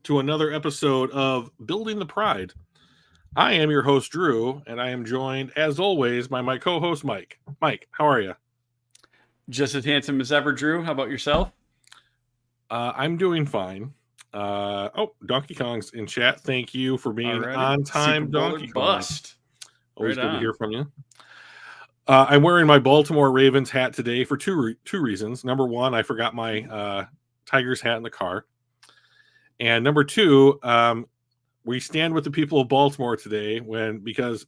to another episode of Building the Pride. I am your host, Drew, and I am joined, as always, by my co host, Mike. Mike, how are you? Just as handsome as ever, Drew. How about yourself? I'm doing fine. Donkey Kong's in chat. Thank you for being Alrighty. on Super time, Bowl or Donkey Kong. bust. Always Right good to hear on. from you. I'm wearing my Baltimore Ravens hat today for two reasons. Number one, I forgot my Tigers hat in the car. And number two, we stand with the people of Baltimore today because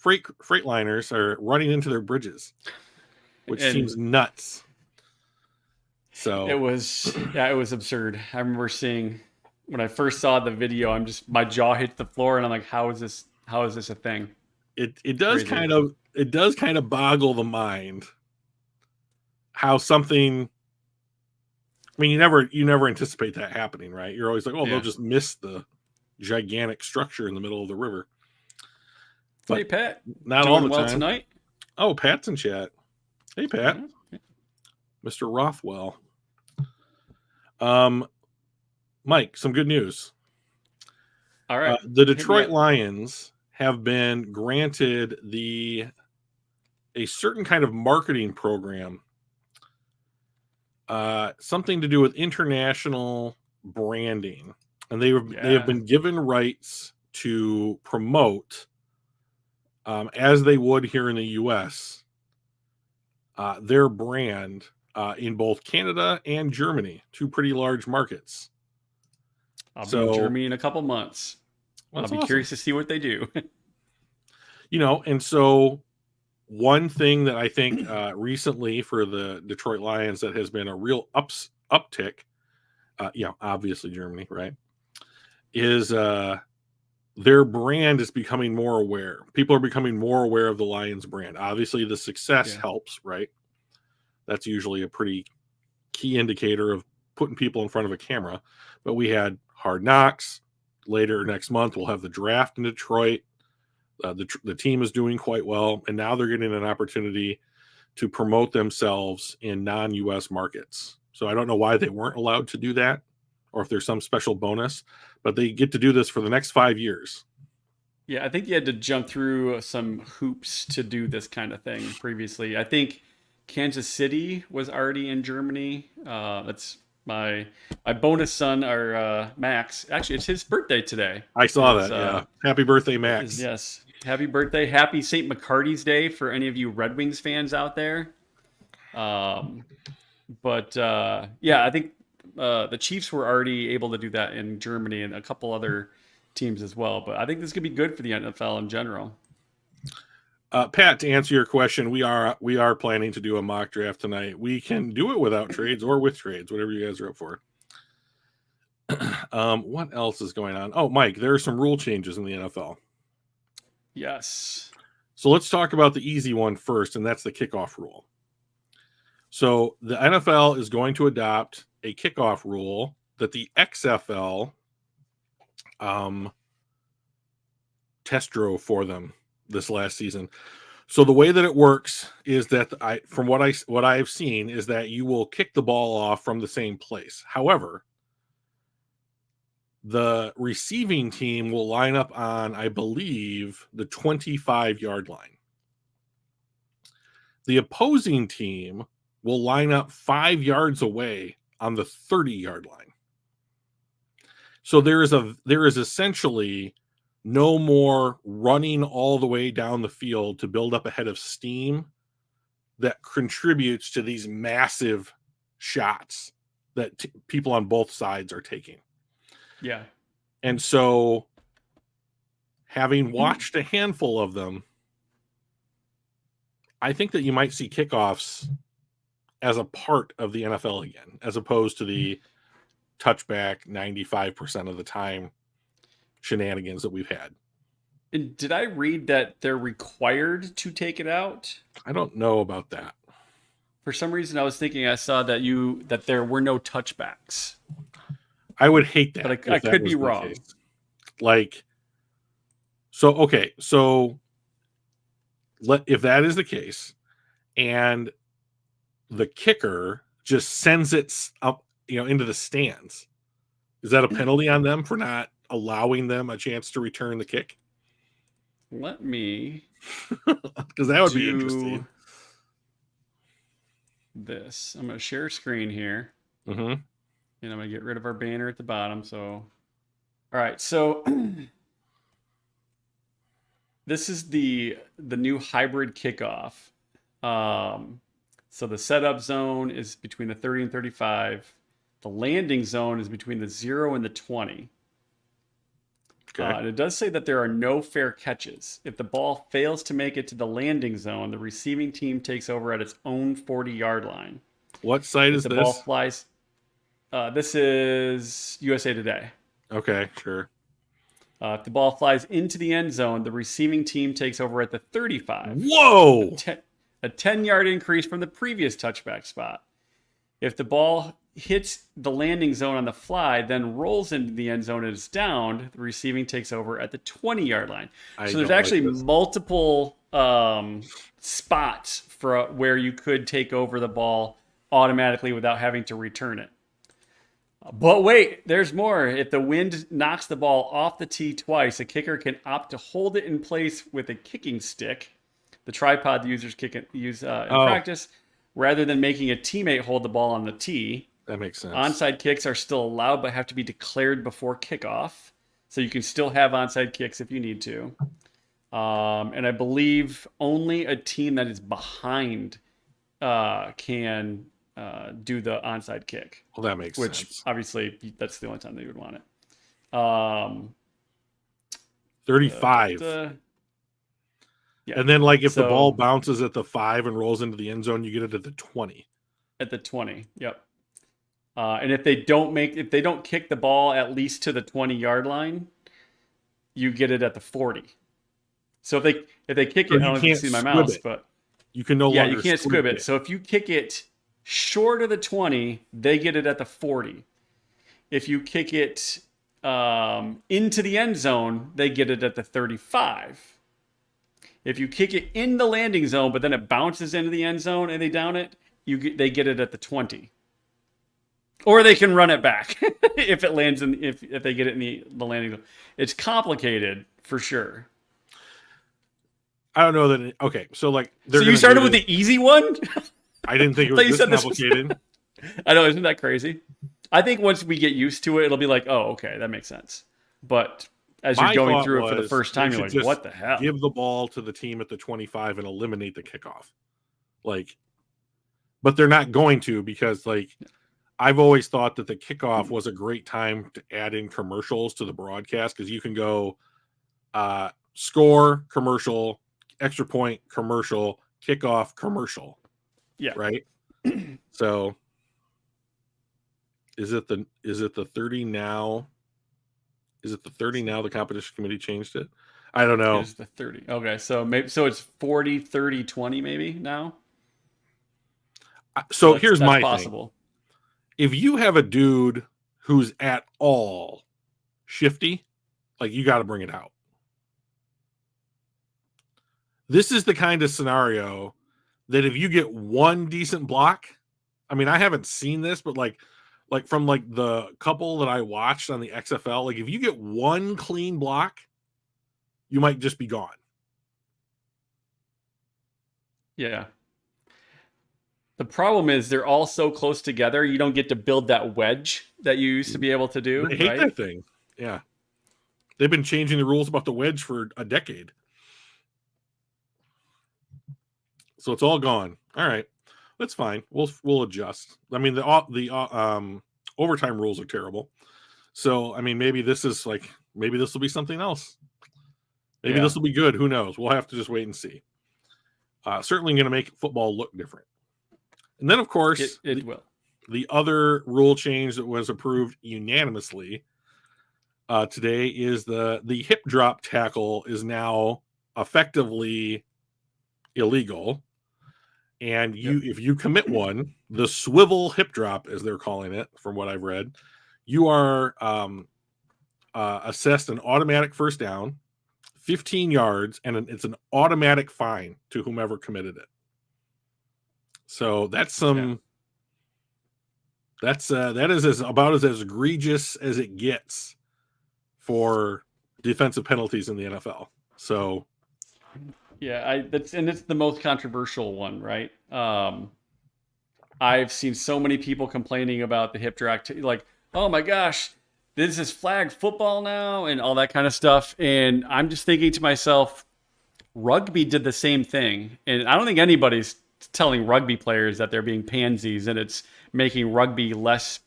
freightliners are running into their bridges, which seems nuts. So it was absurd. I remember seeing when I first saw the video, my jaw hit the floor, and I'm like, how is this a thing? It does kind of boggle the mind how something. I mean, you never anticipate that happening, right? You're always like, oh, they'll just miss the gigantic structure in the middle of the river. But hey, Pat, not doing all the well time. Tonight. Oh, Pat's in chat. Hey, Pat, Mr. Rothwell. Mike, some good news. All right, the Detroit Lions have been granted a certain kind of marketing program. Something to do with international branding, and they have been given rights to promote, as they would here in the U.S., their brand in both Canada and Germany, two pretty large markets. I'll be in Germany in a couple months. I'll be curious to see what they do. And so one thing that I think recently for the Detroit Lions that has been a real uptick, obviously Germany, right, is their brand is becoming more aware. People are becoming more aware of the Lions brand. Obviously, the success helps, right? That's usually a pretty key indicator of putting people in front of a camera. But we had Hard Knocks. Later next month, we'll have the draft in Detroit. The team is doing quite well, and now they're getting an opportunity to promote themselves in non-U.S. markets. So I don't know why they weren't allowed to do that, or if there's some special bonus, but they get to do this for the next 5 years. Yeah, I think you had to jump through some hoops to do this kind of thing previously. I think Kansas City was already in Germany. That's my bonus son, or Max. Actually, it's his birthday today. I saw that. Yeah, happy birthday, Max. Yes, happy birthday. Happy St. McCarty's Day for any of you Red Wings fans out there. I think the Chiefs were already able to do that in Germany and a couple other teams as well. But I think this could be good for the NFL in general. Pat, to answer your question, we are planning to do a mock draft tonight. We can do it without trades or with trades, whatever you guys are up for. What else is going on? Oh, Mike, there are some rule changes in the NFL. Yes. So let's talk about the easy one first, and that's the kickoff rule. So the NFL is going to adopt a kickoff rule that the XFL test drove for them this last season. So the way that it works is that from what I've seen is that you will kick the ball off from the same place. However, the receiving team will line up on, I believe, the 25-yard line. The opposing team will line up 5 yards away on the 30-yard line. So there is essentially no more running all the way down the field to build up a head of steam that contributes to these massive shots that people on both sides are taking. Yeah. And so, having watched a handful of them, I think that you might see kickoffs as a part of the NFL again, as opposed to the touchback 95% of the time shenanigans that we've had. And did I read that they're required to take it out? I don't know about that. For some reason, I was thinking I saw that there were no touchbacks. I would hate that. But I could be wrong. If that is the case, and the kicker just sends it up, into the stands, Is that a penalty on them for not allowing them a chance to return the kick? Let me Because that would be do interesting. this. I'm going to share screen here. Mm-hmm. And I'm going to get rid of our banner at the bottom. So, all right. So this is the new hybrid kickoff. So the setup zone is between the 30 and 35. The landing zone is between the 0 and the 20. Okay. And it does say that there are no fair catches. If the ball fails to make it to the landing zone, the receiving team takes over at its own 40-yard line. What site If is the this? ball flies, this is USA Today. Okay, sure. If the ball flies into the end zone, the receiving team takes over at the 35. Whoa! A 10-yard increase from the previous touchback spot. If the ball hits the landing zone on the fly, then rolls into the end zone and is downed, the receiving takes over at the 20-yard line. So there's actually multiple spots for where you could take over the ball automatically without having to return it. But wait, there's more. If the wind knocks the ball off the tee twice, a kicker can opt to hold it in place with a kicking stick, the tripod the users use in practice, rather than making a teammate hold the ball on the tee. That makes sense. Onside kicks are still allowed, but have to be declared before kickoff. So you can still have onside kicks if you need to. And I believe only a team that is behind can do the onside kick. Well, that makes sense. Which, obviously, that's the only time that you would want it. 35. Yeah. And then, like, if the ball bounces at the 5 and rolls into the end zone, you get it at the 20. At the 20, yep. And if they don't kick the ball at least to the 20-yard line, you get it at the 40. So if they kick it, I don't know if you can see my mouse, but you can no longer. Yeah, you can't squib it. So if you kick it short of the 20, they get it at the 40. If you kick it into the end zone, they get it at the 35. If you kick it in the landing zone, but then it bounces into the end zone and they down it, they get it at the 20. Or they can run it back if it lands if they get it in the landing zone. It's complicated for sure. I don't know that. Okay, so like, so you started with the easy one. I didn't think it was this complicated. I know, isn't that crazy? I think once we get used to it, it'll be like, oh, okay, that makes sense. But as you're going through it for the first time, you're like, what the hell? Give the ball to the team at the 25 and eliminate the kickoff. Like, but they're not going to, because like, I've always thought that the kickoff was a great time to add in commercials to the broadcast, because you can go score, commercial, extra point, commercial, kickoff, commercial. Yeah. Right. So is it the 30 now? Is it the 30 now? The competition committee changed it. I don't know. It's the 30. Okay, so it's 40, 30, 20 maybe now. So here's my possible thing. If you have a dude who's at all shifty, like, you got to bring it out. This is the kind of scenario that if you get one decent block, I mean, I haven't seen this, but like from like the couple that I watched on the XFL, like, if you get one clean block, you might just be gone. Yeah. The problem is they're all so close together, you don't get to build that wedge that you used to be able to do. I hate that thing. Yeah. They've been changing the rules about the wedge for a decade. So it's all gone. All right. That's fine. We'll adjust. I mean, the overtime rules are terrible. So, I mean, maybe this will be something else. Maybe this will be good. Who knows? We'll have to just wait and see. Certainly going to make football look different. And then, of course, it will. The other rule change that was approved unanimously today is the hip drop tackle is now effectively illegal. And if you commit one, the swivel hip drop, as they're calling it, from what I've read, you are assessed an automatic first down, 15 yards, and it's an automatic fine to whomever committed it. So that's some That is about as egregious as it gets for defensive penalties in the NFL. So Yeah, it's the most controversial one, right? I've seen so many people complaining about the hip drop, like, oh my gosh, this is flag football now, and all that kind of stuff. And I'm just thinking to myself, rugby did the same thing, and I don't think anybody's telling rugby players that they're being pansies and it's making rugby less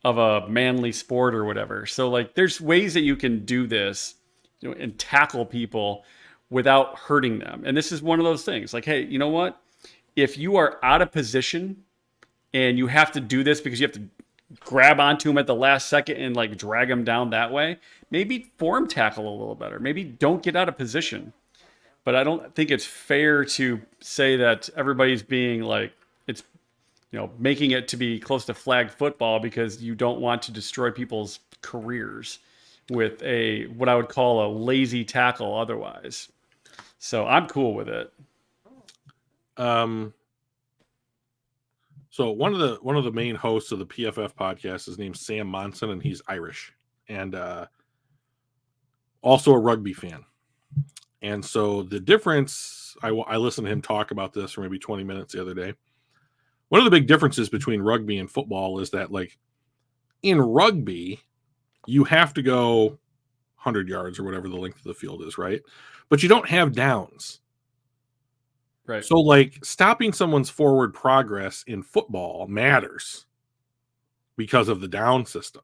of a manly sport or whatever. So like, there's ways that you can do this, and tackle people without hurting them. And this is one of those things. Like, hey, you know what? If you are out of position and you have to do this because you have to grab onto him at the last second and like drag him down that way, maybe form tackle a little better. Maybe don't get out of position. But I don't think it's fair to say that everybody's being like, it's, making it to be close to flag football because you don't want to destroy people's careers with what I would call a lazy tackle otherwise. So I'm cool with it. So one of the main hosts of the PFF podcast is named Sam Monson, and he's Irish and also a rugby fan. And so the difference, I listened to him talk about this for maybe 20 minutes the other day. One of the big differences between rugby and football is that, like, in rugby, you have to go 100 yards or whatever the length of the field is, right? But you don't have downs. Right. So, like, stopping someone's forward progress in football matters because of the down system.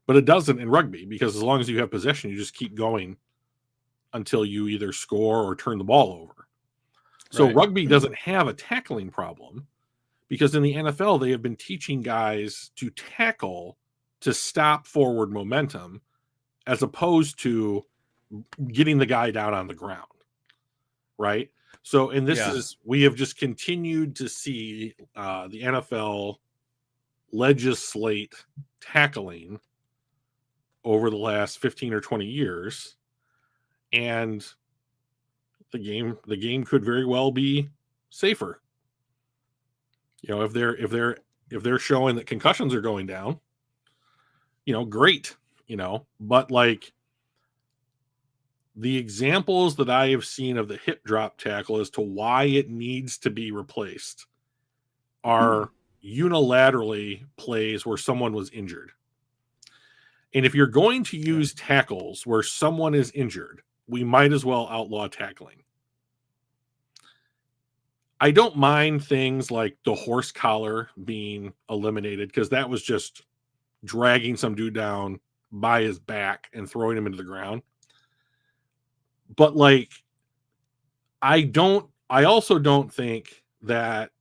But it doesn't in rugby, because as long as you have possession, you just keep going until you either score or turn the ball over. So Right. rugby doesn't have a tackling problem, because in the NFL, they have been teaching guys to tackle to stop forward momentum as opposed to getting the guy down on the ground. Right? So, and we have just continued to see the NFL legislate tackling over the last 15 or 20 years. And the game could very well be safer. If they're showing that concussions are going down, great, but like, the examples that I have seen of the hip drop tackle as to why it needs to be replaced are unilaterally plays where someone was injured. And if you're going to use tackles where someone is injured, we might as well outlaw tackling. I don't mind things like the horse collar being eliminated, because that was just dragging some dude down by his back and throwing him into the ground. But like, I also don't think that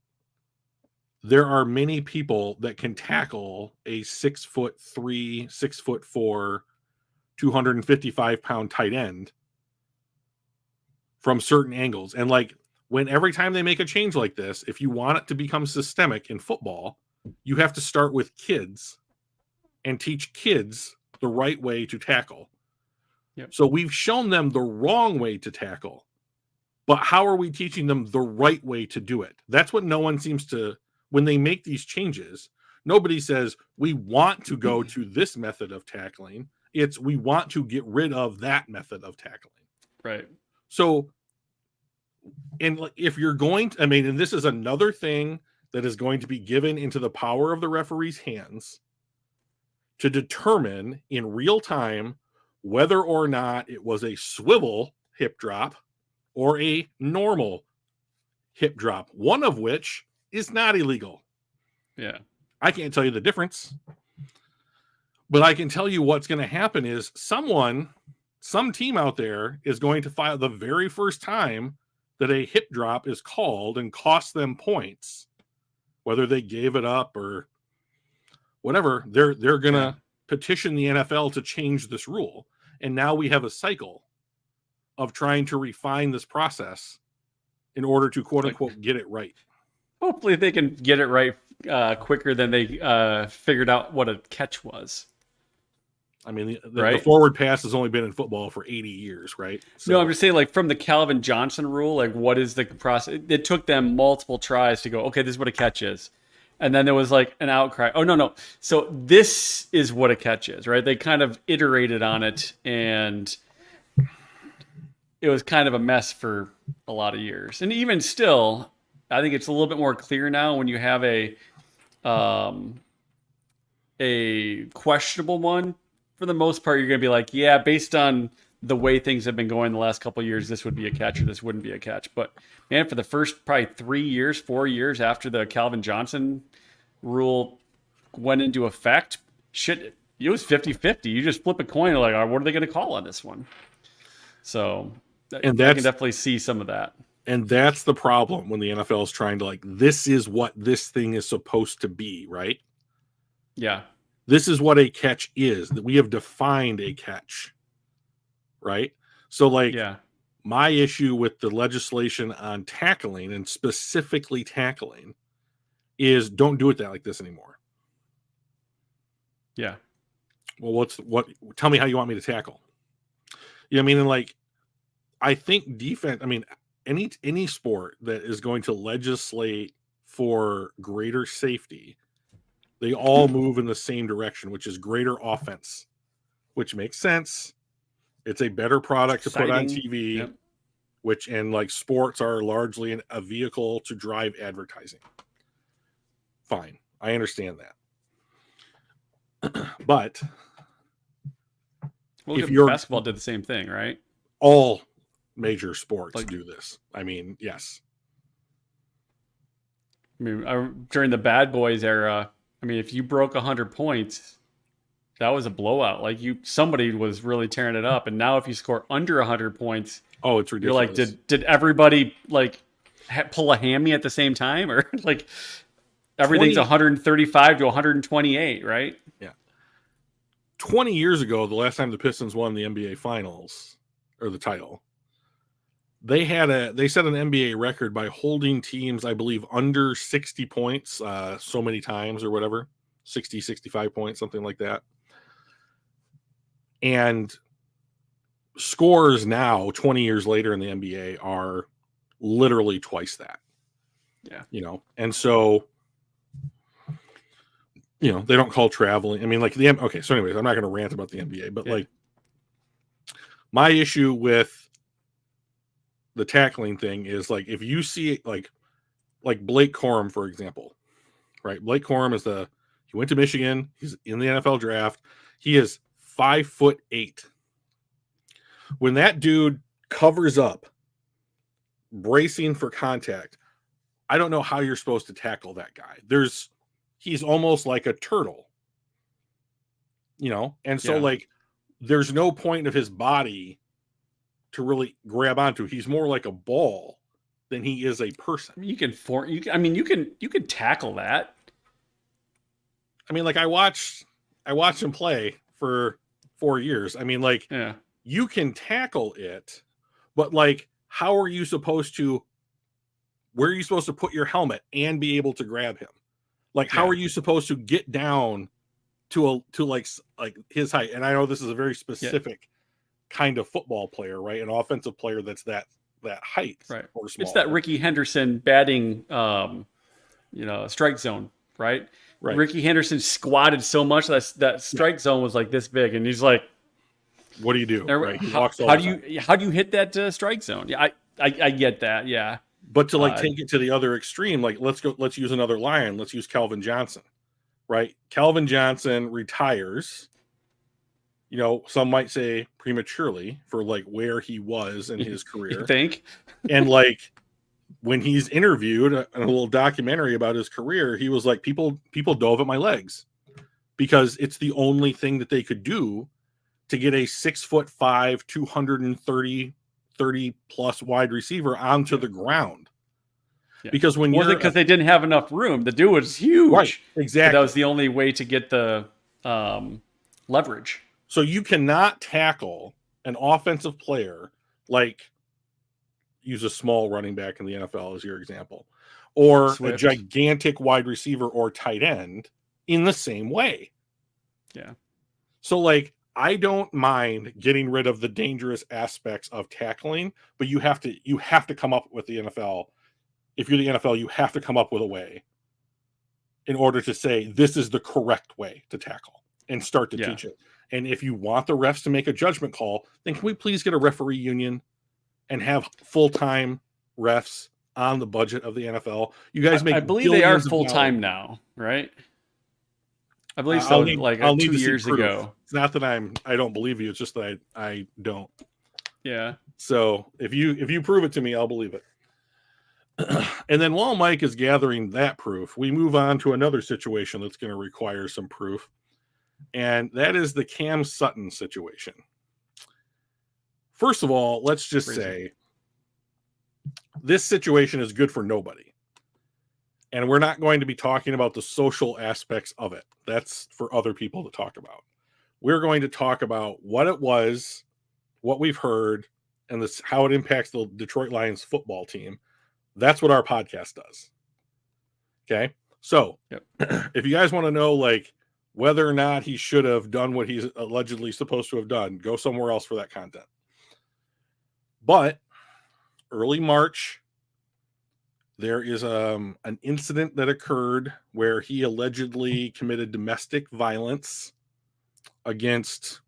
there are many people that can tackle a 6'3", 6'4", 255-pound tight end from certain angles. And like, every time they make a change like this, if you want it to become systemic in football, you have to start with kids and teach kids the right way to tackle. Yep. So we've shown them the wrong way to tackle, but how are we teaching them the right way to do it? That's what no one seems to, when they make these changes, nobody says, we want to go to this method of tackling. It's, we want to get rid of that method of tackling. Right. So, and if you're going to, and this is another thing that is going to be given into the power of the referee's hands to determine in real time whether or not it was a swivel hip drop or a normal hip drop, one of which is not illegal. Yeah. I can't tell you the difference, but I can tell you what's going to happen is some team out there is going to file the very first time that a hip drop is called and cost them points, whether they gave it up or whatever. They're going to petition the NFL to change this rule. And now we have a cycle of trying to refine this process in order to quote unquote get it right. Hopefully they can get it right quicker than they figured out what a catch was. The forward pass has only been in football for 80 years, right? So, no, I'm just saying, like, from the Calvin Johnson rule, like, what is the process? It took them multiple tries to go, okay, this is what a catch is. And then there was like an outcry. Oh, no, no. So this is what a catch is, right? They kind of iterated on it, and it was kind of a mess for a lot of years. And even still, I think it's a little bit more clear now when you have um, a questionable one. For the most part, you're going to be like, yeah, based on the way things have been going the last couple of years, this would be a catch or this wouldn't be a catch. But man, for the first probably 3 years, 4 years after the Calvin Johnson rule went into effect, shit, it was 50-50. You just flip a coin, like, what are they going to call on this one? So And I can that's definitely see some of that. and that's the problem when the NFL is trying to, like, this is what this thing is supposed to be, right? Yeah. This is what a catch is. That we have defined a catch, right? So, like, Yeah. my issue with the legislation on tackling, and specifically tackling, is don't do it that like this anymore. Yeah. Well, tell me how you want me to tackle. You know what I mean? And, like, I think defense, I mean, any sport that is going to legislate for greater safety, they all move in the same direction, which is greater offense, which makes sense. It's a better product to put on Exciting. TV, Yep. and like sports are largely a vehicle to drive advertising. Fine. I understand that. But Well, if you're basketball did the same thing, right? all major sports Like, do this. I mean, yes. I mean, during the Bad Boys era, I mean, if you broke 100 points, that was a blowout. Like somebody was really tearing it up. And now, if you score under 100 points, Oh, it's you're like, ridiculous. did everybody like pull a hammy at the same time, or like everything's 135 to 128, right? Yeah. 20 years ago, the last time the Pistons won the NBA Finals, or the title, they set an NBA record by holding teams, I believe, under 60 points so many times or whatever, 60, 65 points, something like that. And scores now, 20 years later in the NBA, are literally twice that. Yeah. And so, they don't call traveling. I mean, like okay. So anyways, I'm not going to rant about the NBA, but like my issue with the tackling thing is, like, if you see like Blake Corum, for example, right? Blake Corum he went to Michigan. He's in the NFL draft. He is 5'8". When that dude covers up, bracing for contact, I don't know how you're supposed to tackle that guy. He's almost like a turtle, and so like there's no point of his body to really grab onto. He's more like a ball than he is a person. You can tackle that. I mean, like, I watched him play for 4 years. I mean, like, you can tackle it, but like, how are you supposed to? Where are you supposed to put your helmet and be able to grab him? Like, how are you supposed to get down to like his height? And I know this is a very specific kind of football player, right? An offensive player that's that height, right? Or smaller. It's that Ricky Henderson batting, strike zone, right? Right. Ricky Henderson squatted so much that strike zone was like this big, and he's like, "What do you do?" Right? How do you hit that strike zone? Yeah, I get that. Yeah. But to like take it to the other extreme, like let's use another Lion. Let's use Calvin Johnson, right? Calvin Johnson retires. Some might say prematurely for like where he was in his career. You think? And like when he's interviewed in a little documentary about his career, he was like, people dove at my legs because it's the only thing that they could do to get a 6'5", 230 plus wide receiver onto the ground. Yeah. Because when was it because they didn't have enough room? The dude was huge. Right, exactly. But that was the only way to get the leverage. So you cannot tackle an offensive player, like use a small running back in the NFL as your example, or Swift, a gigantic wide receiver or tight end in the same way. Yeah. So like, I don't mind getting rid of the dangerous aspects of tackling, but you have to come up with the NFL. If you're the NFL, you have to come up with a way in order to say this is the correct way to tackle and start to teach it. And if you want the refs to make a judgment call, then can we please get a referee union and have full-time refs on the budget of the NFL? You guys make I believe they are billions of full time dollars. now, right? I believe so. I'll need 2 to see years proof. ago. It's not that I don't believe you. It's just that I don't. Yeah. So if you prove it to me, I'll believe it. And then while Mike is gathering that proof, we move on to another situation that's going to require some proof. And that is the Cam Sutton situation. First of all, let's just say this situation is good for nobody. And we're not going to be talking about the social aspects of it. That's for other people to talk about. We're going to talk about what it was, what we've heard, and this, how it impacts the Detroit Lions football team. That's what our podcast does. Okay? So, if you guys want to know, like, whether or not he should have done what he's allegedly supposed to have done, go somewhere else for that content. But early March, there is an incident that occurred where he allegedly committed domestic violence against,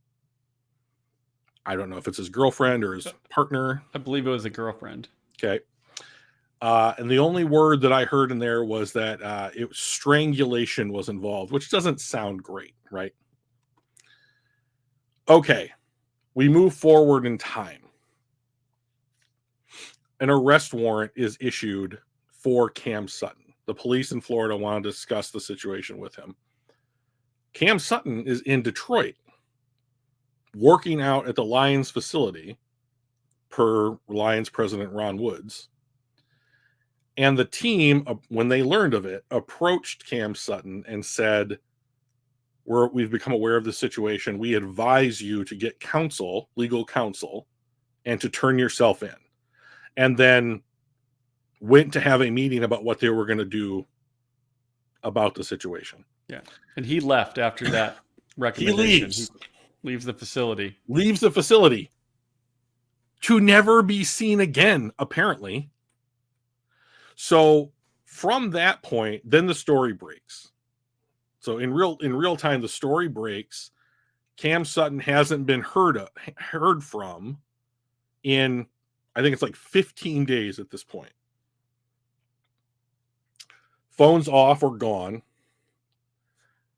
I don't know if it's his girlfriend or his partner. I believe it was a girlfriend. Okay. And the only word that I heard in there was that it was strangulation was involved, which doesn't sound great, right? Okay. We move forward in time. An arrest warrant is issued for Cam Sutton. The police in Florida want to discuss the situation with him. Cam Sutton is in Detroit, working out at the Lions facility, per Lions president Ron Woods. And the team, when they learned of it, approached Cam Sutton and said, we've become aware of this situation. We advise you to get counsel, legal counsel, and to turn yourself in. And then went to have a meeting about what they were going to do about the situation. Yeah. And he left after that recommendation. He leaves the facility. Leaves the facility to never be seen again, apparently. So from that point, then the story breaks. So in real time, the story breaks. Cam Sutton hasn't been heard from in, I think it's like 15 days at this point. Phone's off or gone.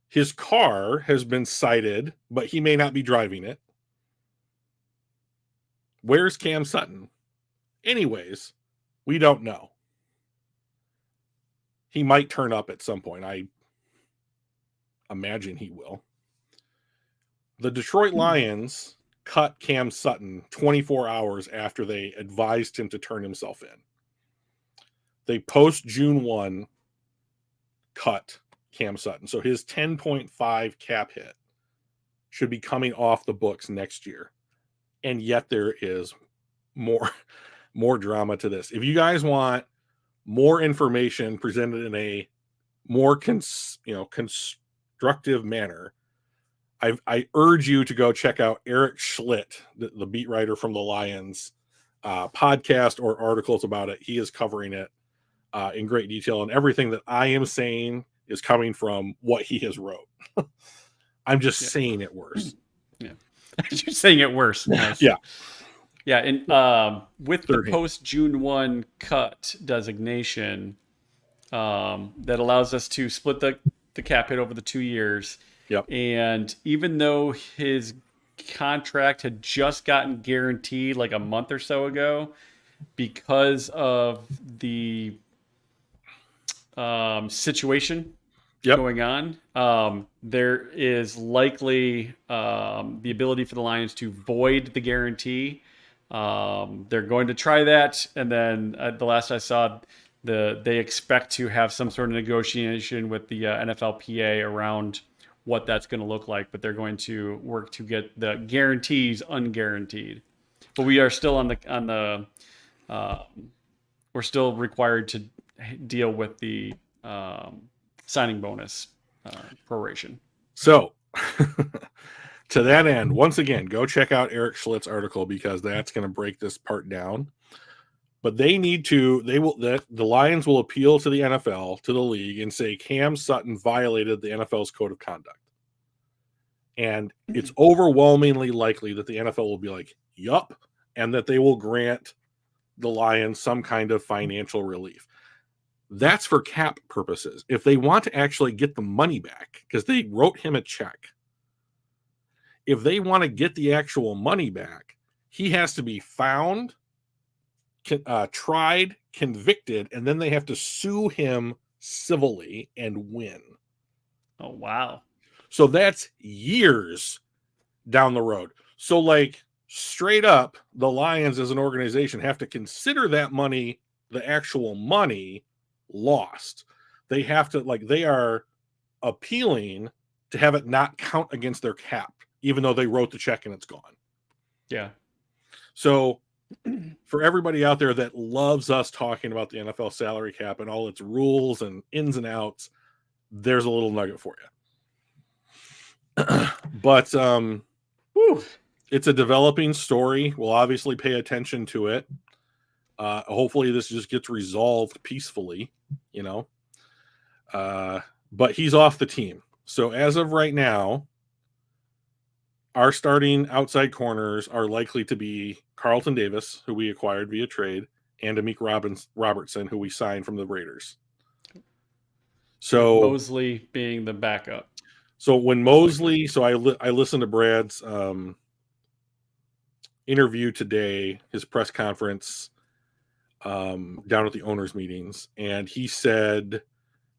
His car has been cited, but he may not be driving it. Where's Cam Sutton? Anyways, we don't know. He might turn up at some point. I imagine he will. The Detroit Lions cut Cam Sutton 24 hours after they advised him to turn himself in. They post June 1 cut Cam Sutton. So his 10.5 cap hit should be coming off the books next year. And yet there is more drama to this. If you guys want more information presented in a more constructive manner, I urge you to go check out Eric Schlitt, the beat writer from the Lions, podcast or articles about it. He is covering it in great detail, and everything that I am saying is coming from what he has wrote. I'm just saying it worse. Yeah, you're saying it worse. Nice. Yeah. Yeah, and with the post June 1 cut designation, that allows us to split the cap hit over the 2 years. Yep. And even though his contract had just gotten guaranteed like a month or so ago, because of the situation going on, there is likely the ability for the Lions to void the guarantee. They're going to try that, and then the last I saw, they expect to have some sort of negotiation with the NFLPA around what that's going to look like, but they're going to work to get the guarantees unguaranteed. But we are still we're still required to deal with the signing bonus proration. So to that end, once again, go check out Eric Schlitt's article, because that's going to break this part down. But the Lions will appeal to the NFL, to the league, and say Cam Sutton violated the NFL's code of conduct. And it's overwhelmingly likely that the NFL will be like, yup, and that they will grant the Lions some kind of financial relief. That's for cap purposes. If they want to actually get the money back, because they wrote him a check, if they want to get the actual money back, he has to be found, tried, convicted, and then they have to sue him civilly and win. Oh, wow. So that's years down the road. So, like, straight up, the Lions as an organization have to consider that money, the actual money, lost. They have to, like, they are appealing to have it not count against their cap, even though they wrote the check and it's gone. Yeah. So for everybody out there that loves us talking about the NFL salary cap and all its rules and ins and outs, there's a little nugget for you. But it's a developing story. We'll obviously pay attention to it. Hopefully this just gets resolved peacefully, you know. But he's off the team. So as of right now, our starting outside corners are likely to be Carlton Davis, who we acquired via trade, and Amik Robertson, who we signed from the Raiders. So Mosley being the backup. So when Mosley, so I listened to Brad's interview today, his press conference down at the owners' meetings, and he said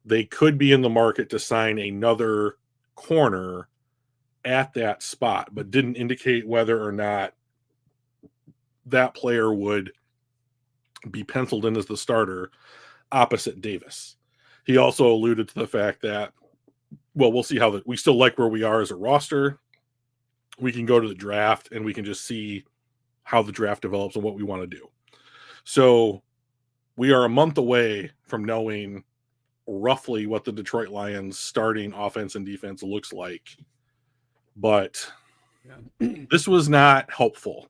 they could be in the market to sign another corner at that spot, but didn't indicate whether or not that player would be penciled in as the starter opposite Davis. He also alluded to the fact that, well, we'll see how we still like where we are as a roster. We can go to the draft and we can just see how the draft develops and what we want to do. So we are a month away from knowing roughly what the Detroit Lions starting offense and defense looks like. But this was not helpful.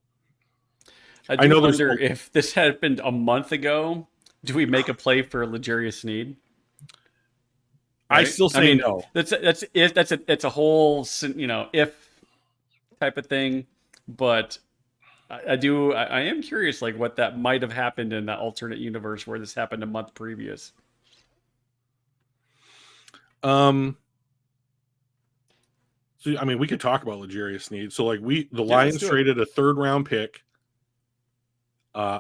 I know wonder if this had happened a month ago, do we make a play for L'Jarius Sneed? Right? I still say no. That's a whole, you know, if type of thing. But I am curious, like, what that might have happened in that alternate universe where this happened a month previous. So, I mean, we could talk about L'Jarius Sneed. So, like, the Lions traded a 3rd round pick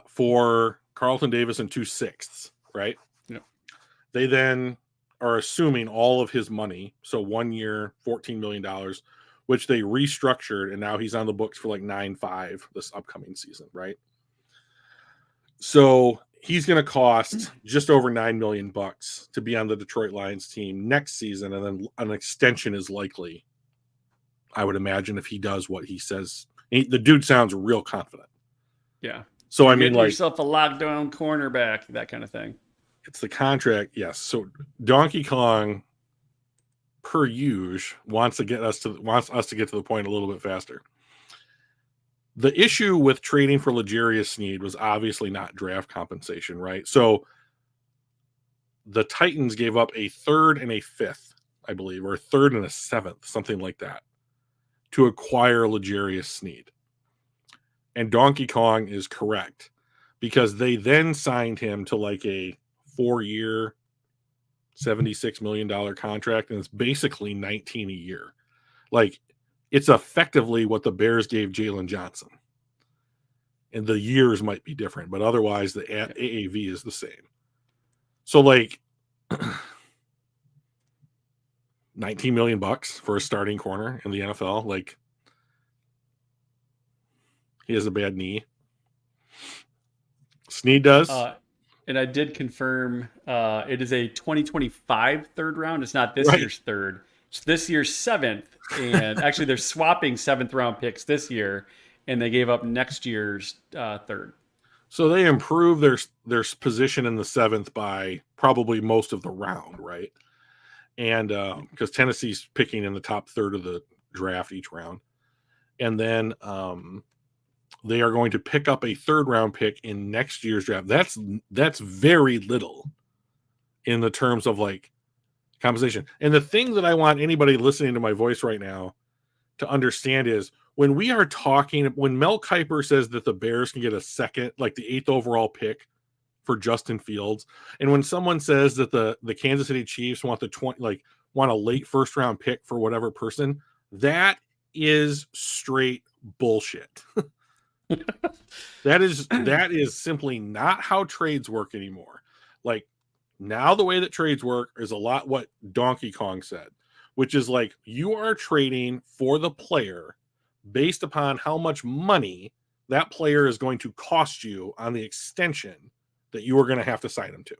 for Carlton Davis and 2 6ths, right? Yeah. They then are assuming all of his money, so 1 year, $14 million, which they restructured, and now he's on the books for like 9.5 this upcoming season, right? So he's going to cost just over $9 million to be on the Detroit Lions team next season, and then an extension is likely, I would imagine, if he does what he says. The dude sounds real confident. Yeah. So I mean, like, yourself a lockdown cornerback, that kind of thing. It's the contract, yes. So Donkey Kong, per usual, wants us to get to the point a little bit faster. The issue with trading for L'Jarius Sneed was obviously not draft compensation, right? So the Titans gave up a 3rd and a 5th, I believe, or a 3rd and a 7th, something like that, to acquire L'Jarius Sneed. And Donkey Kong is correct, because they then signed him to like a 4-year, $76 million contract, and it's basically 19 a year. Like, it's effectively what the Bears gave Jalen Johnson. And the years might be different, but otherwise the AAV is the same. So, like, $19 million for a starting corner in the NFL. Like, he has a bad knee. Sneed does. And I did confirm it is a 2025 3rd round. It's not this year's 3rd. It's this year's 7th. And actually, they're swapping 7th round picks this year, and they gave up next year's 3rd. So they improved their position in the 7th by probably most of the round, right? And because Tennessee's picking in the top 3rd of the draft each round. And then they are going to pick up a 3rd round pick in next year's draft. That's very little in the terms of like compensation. And the thing that I want anybody listening to my voice right now to understand is when we are talking, when Mel Kiper says that the Bears can get a second, like the 8th overall pick for Justin Fields, and when someone says that the Kansas City Chiefs want want a late 1st round pick for whatever person, that is straight bullshit. That is simply not how trades work anymore. Like, now the way that trades work is a lot what Donkey Kong said, which is like you are trading for the player based upon how much money that player is going to cost you on the extension that you are going to have to sign him to.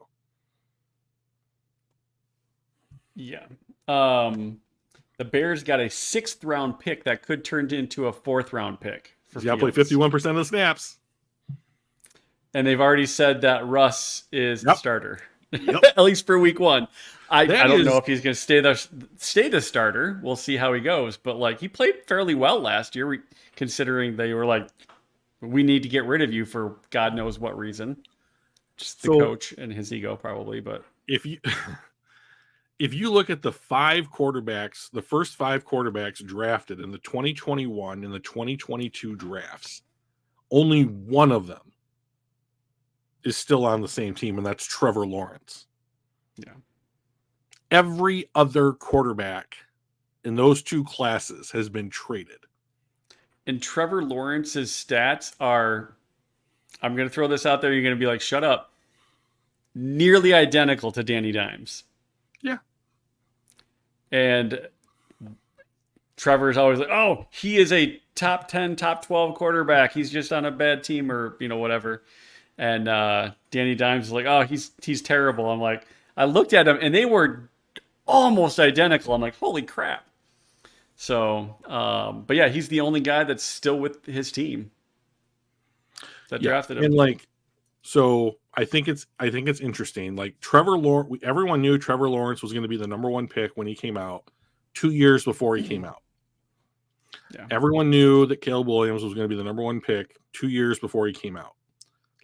Yeah. The Bears got a 6th round pick that could turn into a 4th round pick. He's got to play 51% of the snaps. And they've already said that Russ is the starter. Yep. At least for week 1. I don't know if he's going to stay the starter. We'll see how he goes. But like he played fairly well last year, considering they were like, we need to get rid of you for God knows what reason. Just the coach and his ego, probably. But if you look at the 5 quarterbacks, the first 5 quarterbacks drafted in the 2021 and the 2022 drafts, only one of them is still on the same team, and that's Trevor Lawrence. Yeah. Every other quarterback in those 2 classes has been traded. And Trevor Lawrence's stats are, I'm going to throw this out there, you're going to be like, shut up, nearly identical to Danny Dimes. Yeah. And Trevor's always like, oh, he is a top 10, top 12 quarterback. He's just on a bad team or, whatever. And Danny Dimes is like, oh, he's terrible. I'm like, I looked at him and they were almost identical. I'm like, holy crap. So, but yeah, he's the only guy that's still with his team that drafted him. And like, so I think it's interesting. Like Trevor Lawrence, everyone knew Trevor Lawrence was going to be the number 1 pick when he came out 2 years before he came out. Yeah. Everyone knew that Caleb Williams was going to be the number 1 pick 2 years before he came out.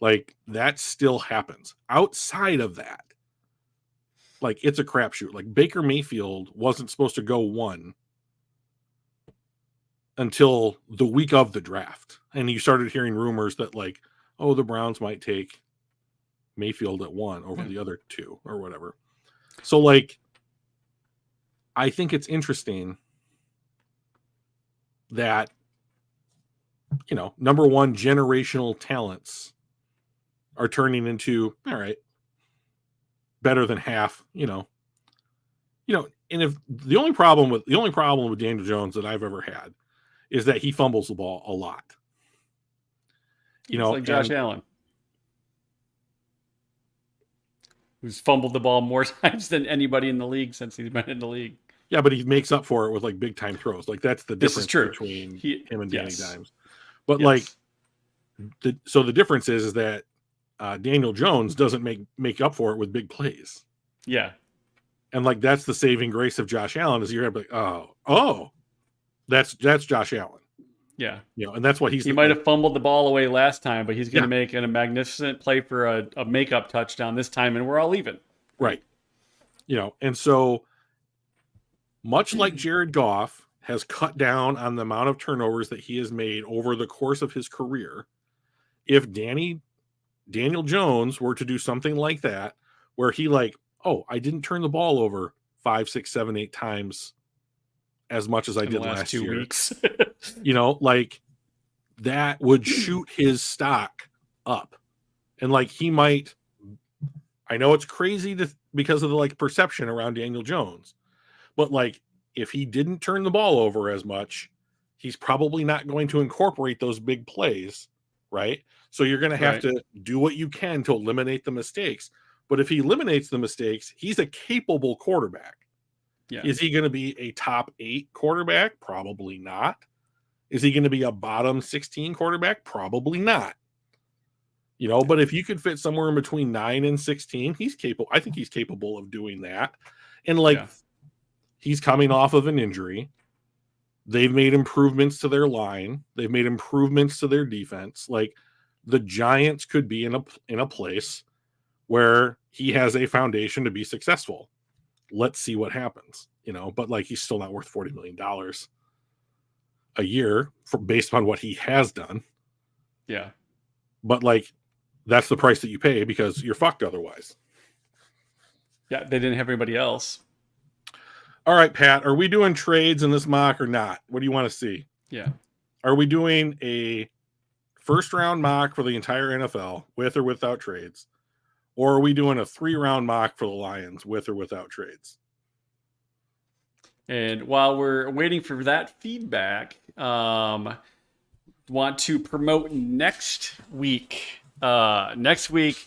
Like that still happens. Outside of that, like it's a crapshoot. Like Baker Mayfield wasn't supposed to go 1 until the week of the draft. And you started hearing rumors that like, oh, the Browns might take Mayfield at 1 over the other 2 or whatever. So like, I think it's interesting that, number 1 generational talents are turning into, all right, better than half, and if the only problem with Daniel Jones that I've ever had is that he fumbles the ball a lot. It's like Josh Allen, who's fumbled the ball more times than anybody in the league since he's been in the league. Yeah, but he makes up for it with like big time throws. Like that's the difference between him and Danny Dimes. But so the difference is that Daniel Jones doesn't make up for it with big plays. Yeah. And like that's the saving grace of Josh Allen is you're like, oh, that's Josh Allen. Yeah. And that's what he might have fumbled the ball away last time, but he's going to make a magnificent play for a makeup touchdown this time, and we're all even. Right. And so much like Jared Goff has cut down on the amount of turnovers that he has made over the course of his career, if Daniel Jones were to do something like that, where he I didn't turn the ball over 5, 6, 7, 8 times as much as I did last 2 year. weeks. That would shoot his stock up. And he might, I know it's crazy because of the perception around Daniel Jones, but if he didn't turn the ball over as much, he's probably not going to incorporate those big plays, right? So you're going to have to do what you can to eliminate the mistakes. But if he eliminates the mistakes, he's a capable quarterback. Yeah. Is he going to be a top 8 quarterback? Probably not. Is he going to be a bottom 16 quarterback? Probably not. But if you could fit somewhere in between 9 and 16, he's capable. I think he's capable of doing that. And he's coming off of an injury. They've made improvements to their line. They've made improvements to their defense. Like, the Giants could be in a place where he has a foundation to be successful. Let's see what happens, but like, he's still not worth $40 million a year based on what he has done. Yeah. But like, that's the price that you pay because you're fucked otherwise. Yeah, they didn't have anybody else. All right, Pat, are we doing trades in this mock or not? What do you want to see? Yeah. Are we doing a first round mock for the entire NFL with or without trades? Or are we doing a 3-round mock for the Lions with or without trades? And while we're waiting for that feedback, want to promote next week. Next week,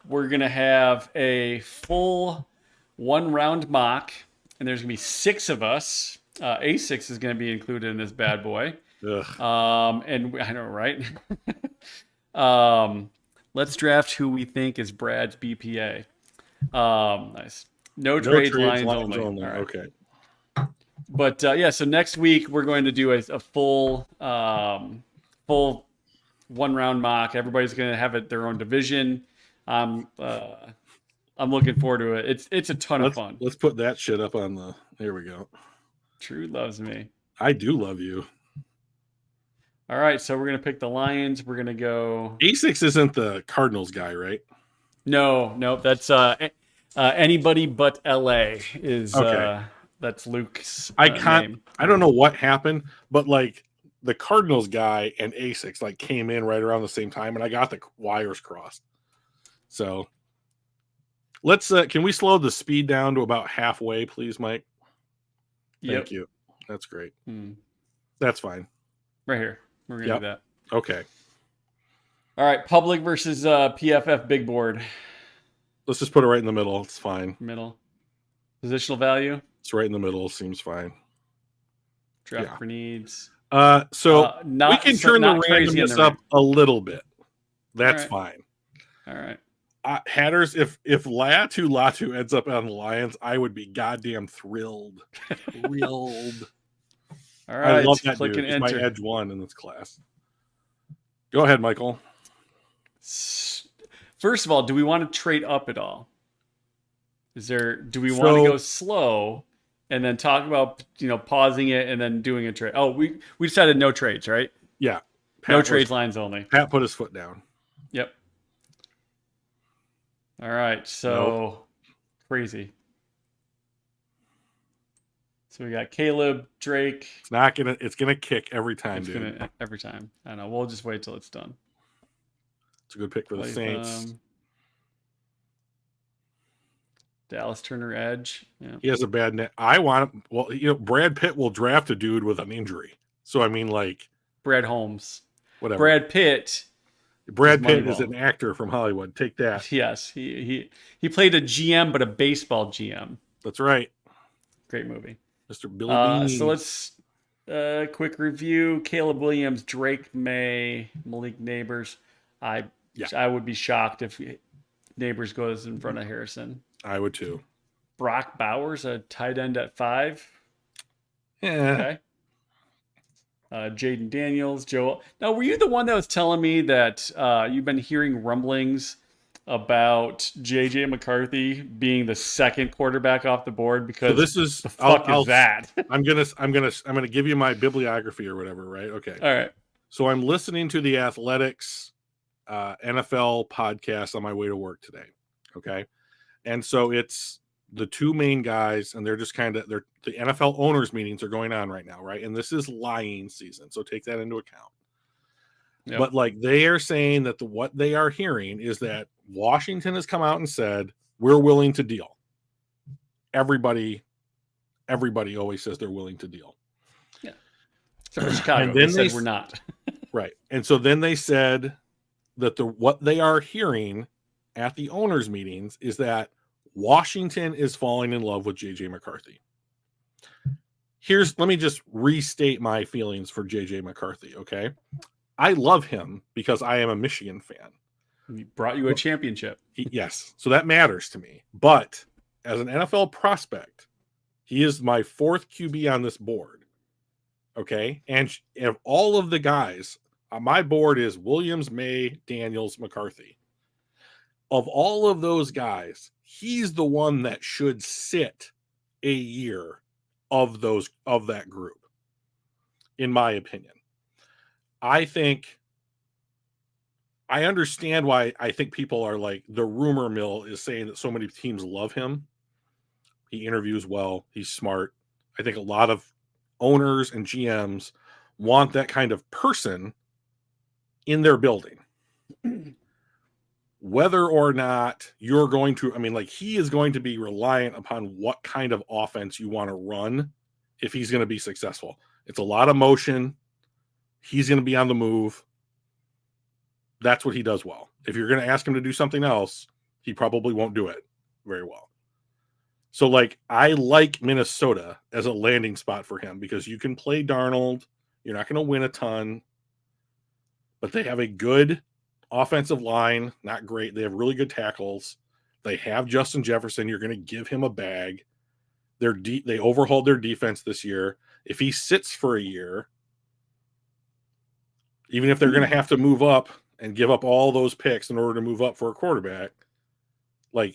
we're going to have a full 1-round mock, and there's going to be 6 of us. A6 is going to be included in this bad boy. And I know, right? Let's draft who we think is Brad's BPA. Nice. No trades, lines only. All right. Okay. But so next week we're going to do a full 1-round mock. Everybody's going to have their own division. I'm looking forward to it. It's a ton of fun. Let's put that shit up on the. There we go. True loves me. I do love you. All right, so we're gonna pick the Lions. We're gonna go. A6 isn't the Cardinals guy, right? No, that's anybody but LA is. Okay. That's Luke's. Name. I don't know what happened, but like, the Cardinals guy and A6 like came in right around the same time, and I got the wires crossed. So let's. Can we slow the speed down to about halfway, please, Mike? Thank you. That's great. That's fine. Right here. We're going to do that. Okay. All right. Public versus PFF big board. Let's just put it right in the middle. It's fine. Middle. Positional value? It's right in the middle. Seems fine. Draft for needs. So we can turn the randomness up a little bit. That's fine. All right. Hatters, if Latu ends up on the Lions, I would be goddamn thrilled. Thrilled. All right. I love that dude. He's my edge one in this class. Go ahead, Michael. First of all, do we want to trade up at all? Do we want to go slow and then talk about, pausing it and then doing a trade? Oh, we decided no trades, right? Yeah. No trades, lines only. Pat put his foot down. Yep. All right. So crazy. So we got Caleb, Drake. It's gonna kick every time, dude. Every time. I know. We'll just wait till it's done. It's a good pick for the Saints. Dallas Turner edge. Yeah. He has a bad net. Brad Pitt will draft a dude with an injury. So I mean, like, Brad Holmes. Whatever. Brad Pitt is an actor from Hollywood. Take that. Yes. He played a GM, but a baseball GM. That's right. Great movie. Mr. Billy Bean. So let's quick review. Caleb Williams, Drake May, Malik Neighbors. I would be shocked if Neighbors goes in front of Harrison. I would too. Brock Bowers, a tight end at 5. Yeah. Okay. Jaden Daniels, Joe. Now, were you the one that was telling me that you've been hearing rumblings about JJ McCarthy being the second quarterback off the board? Because so this is the fuck is that? I'm gonna give you my bibliography or whatever, right? Okay. All right. So I'm listening to the Athletics NFL podcast on my way to work today. Okay. And so it's the two main guys, and they're just the NFL owners meetings are going on right now, right? And this is lying season, so take that into account. Yep. But like, they are saying that what they are hearing is that Washington has come out and said, we're willing to deal. Everybody always says they're willing to deal. Yeah. So Chicago, and then they said we're not. Right. And so then they said that what they are hearing at the owners meetings is that Washington is falling in love with JJ McCarthy. Let me just restate my feelings for JJ McCarthy. Okay. I love him because I am a Michigan fan. He brought you a championship. Yes. So that matters to me. But as an NFL prospect, he is my 4th QB on this board. Okay. And of all of the guys, my board is Williams, May, Daniels, McCarthy. Of all of those guys, he's the one that should sit a year of that group, in my opinion. I understand why I think people are like, the rumor mill is saying that so many teams love him. He interviews well. He's smart. I think a lot of owners and GMs want that kind of person in their building. Whether or not you're going to, he is going to be reliant upon what kind of offense you want to run if he's going to be successful. It's a lot of motion. He's going to be on the move. That's what he does well. If you're going to ask him to do something else, he probably won't do it very well. So, I like Minnesota as a landing spot for him because you can play Darnold. You're not going to win a ton, but they have a good offensive line. Not great. They have really good tackles. They have Justin Jefferson. You're going to give him a bag. They overhauled their defense this year. If he sits for a year, even if they're going to have to move up and give up all those picks in order to move up for a quarterback,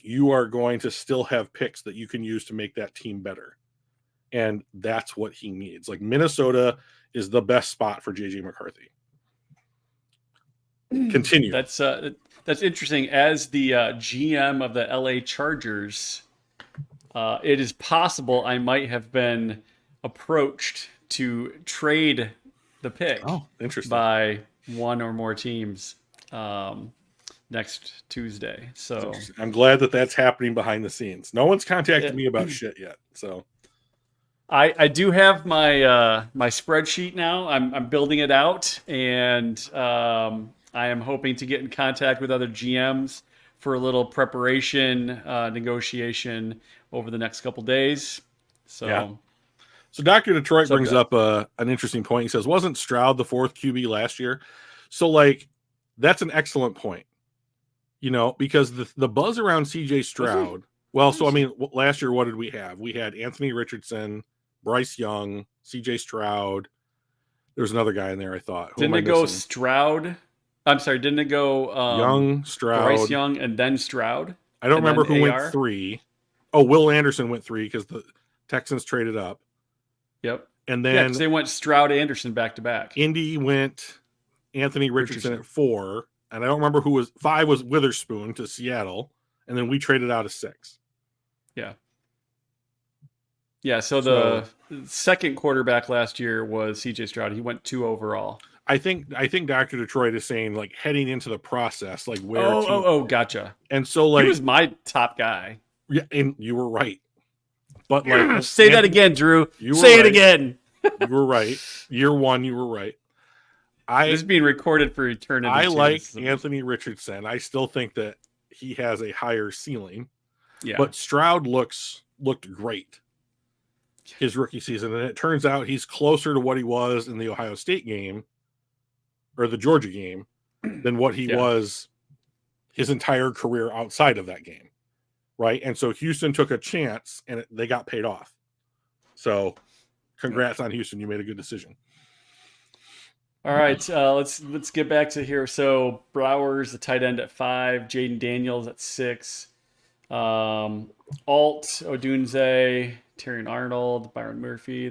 you are going to still have picks that you can use to make that team better. And that's what he needs. Minnesota is the best spot for JJ McCarthy. Continue. That's interesting. As the GM of the LA Chargers, it is possible I might have been approached to trade the pick by one or more teams next Tuesday. So I'm glad that that's happening behind the scenes. No one's contacted me about shit yet. So I do have my my spreadsheet now. I'm building it out, and I am hoping to get in contact with other GMs for a little preparation negotiation over the next couple days. So. Yeah. So Dr. Detroit brings up an interesting point. He says, wasn't Stroud the fourth QB last year? So, that's an excellent point. Because the buzz around CJ Stroud, last year, what did we have? We had Anthony Richardson, Bryce Young, CJ Stroud. There's another guy in there, I thought. Didn't it go Stroud? I'm sorry, didn't it go Young, Stroud, Bryce Young, and then Stroud? I don't remember who went 3. Oh, Will Anderson went 3 because the Texans traded up. Yep. And then they went Stroud Anderson back to back. Indy went Anthony Richardson at 4. And I don't remember who was 5 was Witherspoon to Seattle. And then we traded out of 6. Yeah. Yeah. So the second quarterback last year was CJ Stroud. He went 2 overall. I think Dr. Detroit is saying heading into the process, where. Gotcha. And so he was my top guy. Yeah. And you were right. But say that again, Drew. Say it again. You were right. Year 1, you were right. This is being recorded for eternity. I like Anthony Richardson. I still think that he has a higher ceiling. Yeah. But Stroud looked great his rookie season, and it turns out he's closer to what he was in the Ohio State game or the Georgia game than what he was his entire career outside of that game. Right. And so Houston took a chance and they got paid off. So congrats on Houston. You made a good decision. All right. Let's get back to here. So Brower's the tight end at 5, Jaden Daniels at 6, Alt, Odunze, Terrion Arnold, Byron Murphy.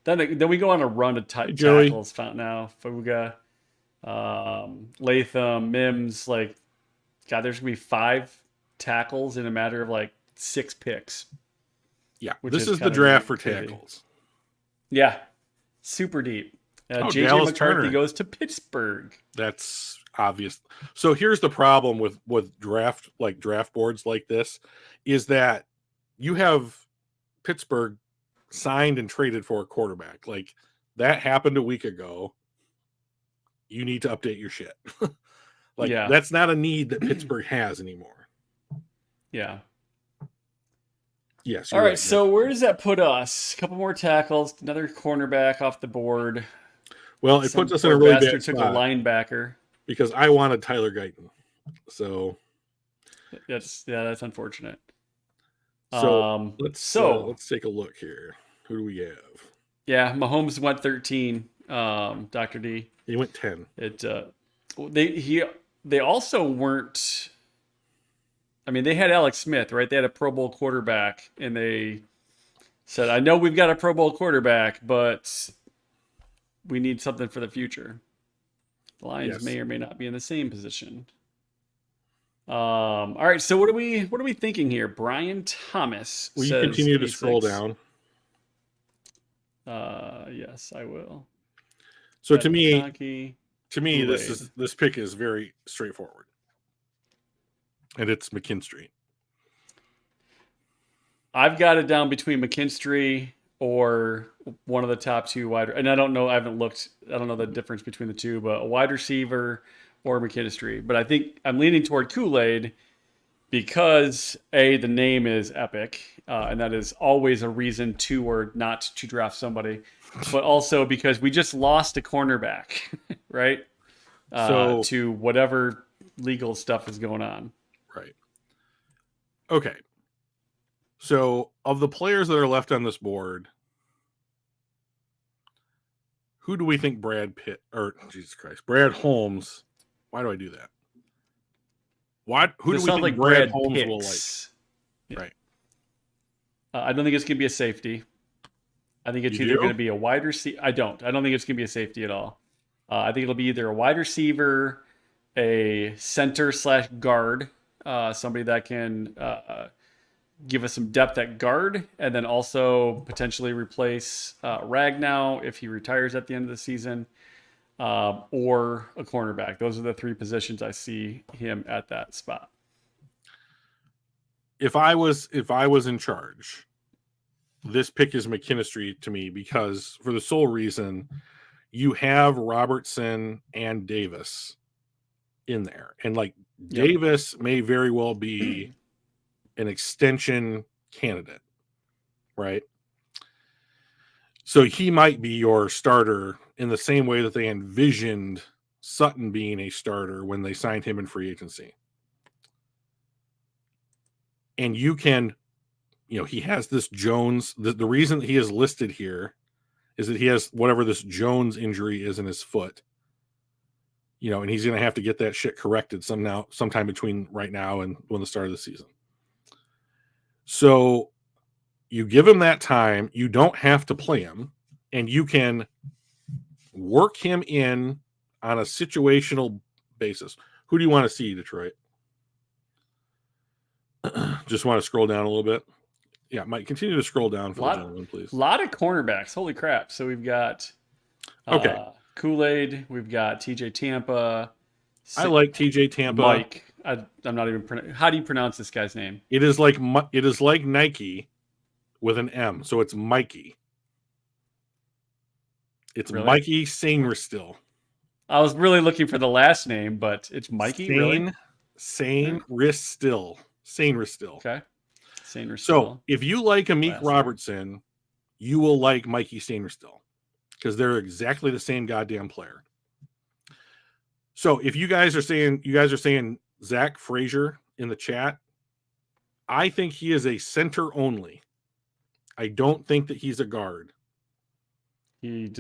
Then we go on a run of tackles now. Fuga, Latham, Mims. God, there's going to be 5 tackles in a matter of 6 picks. Yeah, this is the draft for tackles. Yeah, super deep. JJ Dallas McCarthy Turner goes to Pittsburgh. That's obvious. So here's the problem with draft boards like this is that you have Pittsburgh signed and traded for a quarterback. That happened a week ago. You need to update your shit. That's not a need that Pittsburgh has anymore. Yeah. Yes. All right. So where does that put us? A couple more tackles, another cornerback off the board. Well, it puts us in a really bad took spot a linebacker because I wanted Tyler Guyton. So that's unfortunate. So let's take a look here. Who do we have? Yeah, Mahomes went 13. Dr. D. He went 10. It they also weren't. I mean, they had Alex Smith, right? They had a Pro Bowl quarterback, and they said, "I know we've got a Pro Bowl quarterback, but we need something for the future." The Lions Yes. may or may not be in the same position. All right, so what are we thinking here? Brian Thomas Will you says continue he to scroll thinks. down? Yes, I will. So Got McConkey, Kool-Aid. this pick is very straightforward, and it's McKinstry. I've got it down between McKinstry or one of the top two wide. And I don't know. I haven't looked. I don't know the difference between the two, but a wide receiver or McKinstry. But I think I'm leaning toward Kool-Aid because the name is epic, and that is always a reason to or not to draft somebody. But also because we just lost a cornerback, right? So To whatever legal stuff is going on. right. Okay. So of the players that are left on this board, who do we think Brad Pitt or Jesus Christ, Brad Holmes? Why do I do that? Who This do we sounds think like Brad Brad Holmes will like? Pitts. Yeah. Right. I don't think it's going to be a safety. I think it's You either do? going to be a wide receiver. I don't think it's going to be a safety at all. I think it'll be either a wide receiver, a center slash guard, somebody that can give us some depth at guard, and then also potentially replace Ragnow if he retires at the end of the season, or a cornerback. Those are the three positions I see him at that spot. If I was in charge, this pick is McKinstry to me because for the sole reason you have Robertson and Davis in there. And like Yep. Davis may very well be an extension candidate, right? So he might be your starter in the same way that they envisioned Sutton being a starter when they signed him in free agency. And you can, he has this Jones. The reason that he is listed here is that he has whatever this Jones injury is in his foot. And he's going to have to get that shit corrected sometime between right now and when the start of the season. So you give him that time. You don't have to play him, and you can work him in on a situational basis. Who do you want to see, Detroit? Just want to scroll down a little bit. Yeah, Mike, continue to scroll down for the gentleman, please. A lot of cornerbacks. Holy crap. So we've got Kool-Aid. We've got TJ Tampa. I like TJ Tampa. Mike. I'm not even how do you pronounce this guy's name? It is like Nike with an M. So it's Mikey. It's really? Mikey Sainristil. I was really looking for the last name, but it's Mikey, really? Sainristil. Okay. Sainristil. So if you like Amik Robertson, you will like Mikey Sainristil because they're exactly the same goddamn player. So if you guys are saying Zach Frazier in the chat, I think he is a center only. I don't think that he's a guard. He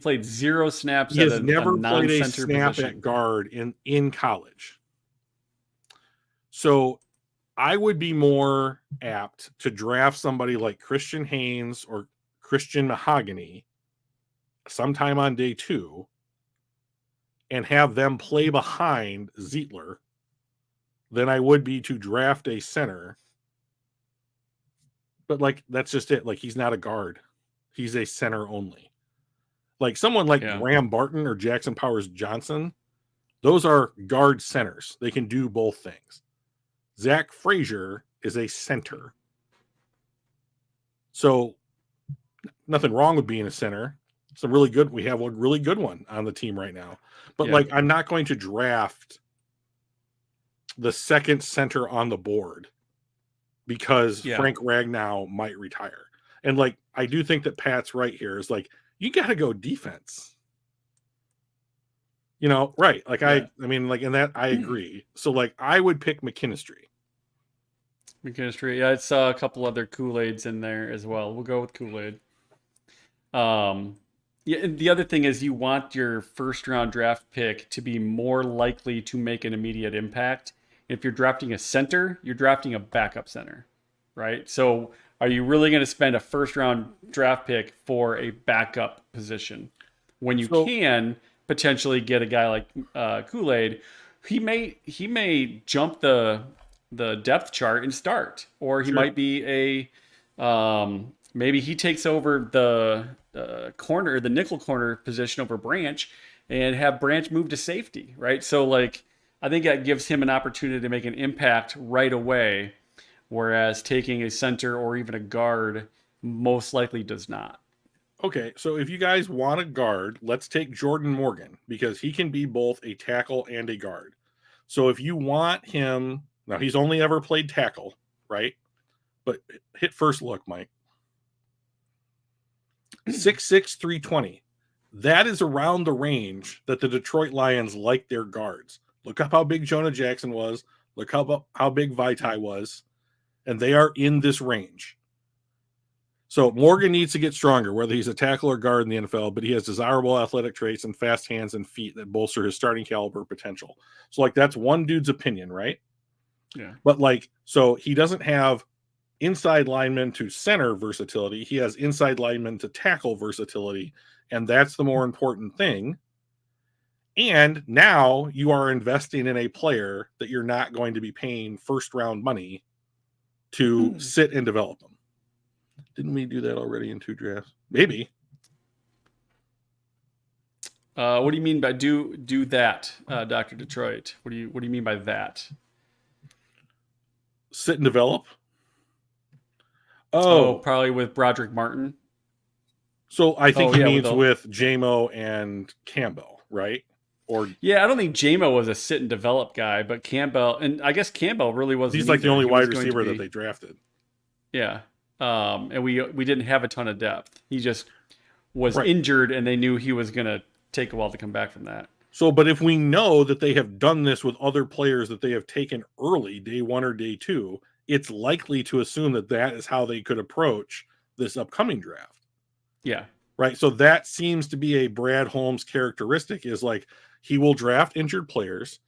played 0 snaps. He has never played a snap position at guard in college. So I would be more apt to draft somebody like Christian Haynes or Christian Mahogany sometime on day 2 and have them play behind Zietler than I would be to draft a center. But that's just it. He's not a guard. He's a center only. Someone like Graham Barton or Jackson Powers Johnson, those are guard centers. They can do both things. Zach Frazier is a center. So nothing wrong with being a center. We have a really good one on the team right now. But I'm not going to draft the second center on the board because Frank Ragnow might retire. And I do think that Pat's right here is you got to go defense. Right. In that I agree. So I would pick McKinstry. Yeah, it's a couple other Kool-Aids in there as well. We'll go with Kool-Aid. Yeah, and the other thing is you want your first round draft pick to be more likely to make an immediate impact. If you're drafting a center, you're drafting a backup center, right? So are you really going to spend a first round draft pick for a backup position when you So can potentially get a guy like Kool-Aid? He may jump the depth chart and start, or he sure. might be maybe he takes over the corner, the nickel corner position over Branch, and have Branch move to safety, right? So like, I think that gives him an opportunity to make an impact right away, whereas taking a center or even a guard most likely does not. Okay, so if you guys want a guard, let's take Jordan Morgan because he can be both a tackle and a guard. So if you want him, now he's only ever played tackle, right? But hit first look, Mike. 6'6", 320. That is around the range that the Detroit Lions like their guards. Look up how big Jonah Jackson was. Look how big Vitae was. And they are in this range. So Morgan needs to get stronger, whether he's a tackle or guard in the NFL, but he has desirable athletic traits and fast hands and feet that bolster his starting caliber potential. So like that's one dude's opinion, right? Yeah. But like, so he doesn't have inside lineman to center versatility. He has inside lineman to tackle versatility. And that's the more important thing. And now you are investing in a player that you're not going to be paying first round money to sit and develop them. Didn't we do that already in 2 drafts? Maybe. What do you mean by do that, Dr. Detroit? What do you mean by that? Sit and develop. Oh, Oh, probably with Broderick Martin. so I think Oh he yeah, means with JMO and Campbell, right? Or yeah. I don't think JMO was a sit and develop guy, but Campbell, and I guess Campbell really wasn't he's like the either. only He was wide going to receiver that be they drafted. yeah. And we didn't have a ton of depth. He just was Right. injured, and they knew he was going to take a while to come back from that. So, but if we know that they have done this with other players that they have taken early, day 1 or day 2, it's likely to assume that that is how they could approach this upcoming draft. Yeah. Right. So that seems to be a Brad Holmes characteristic is like he will draft injured players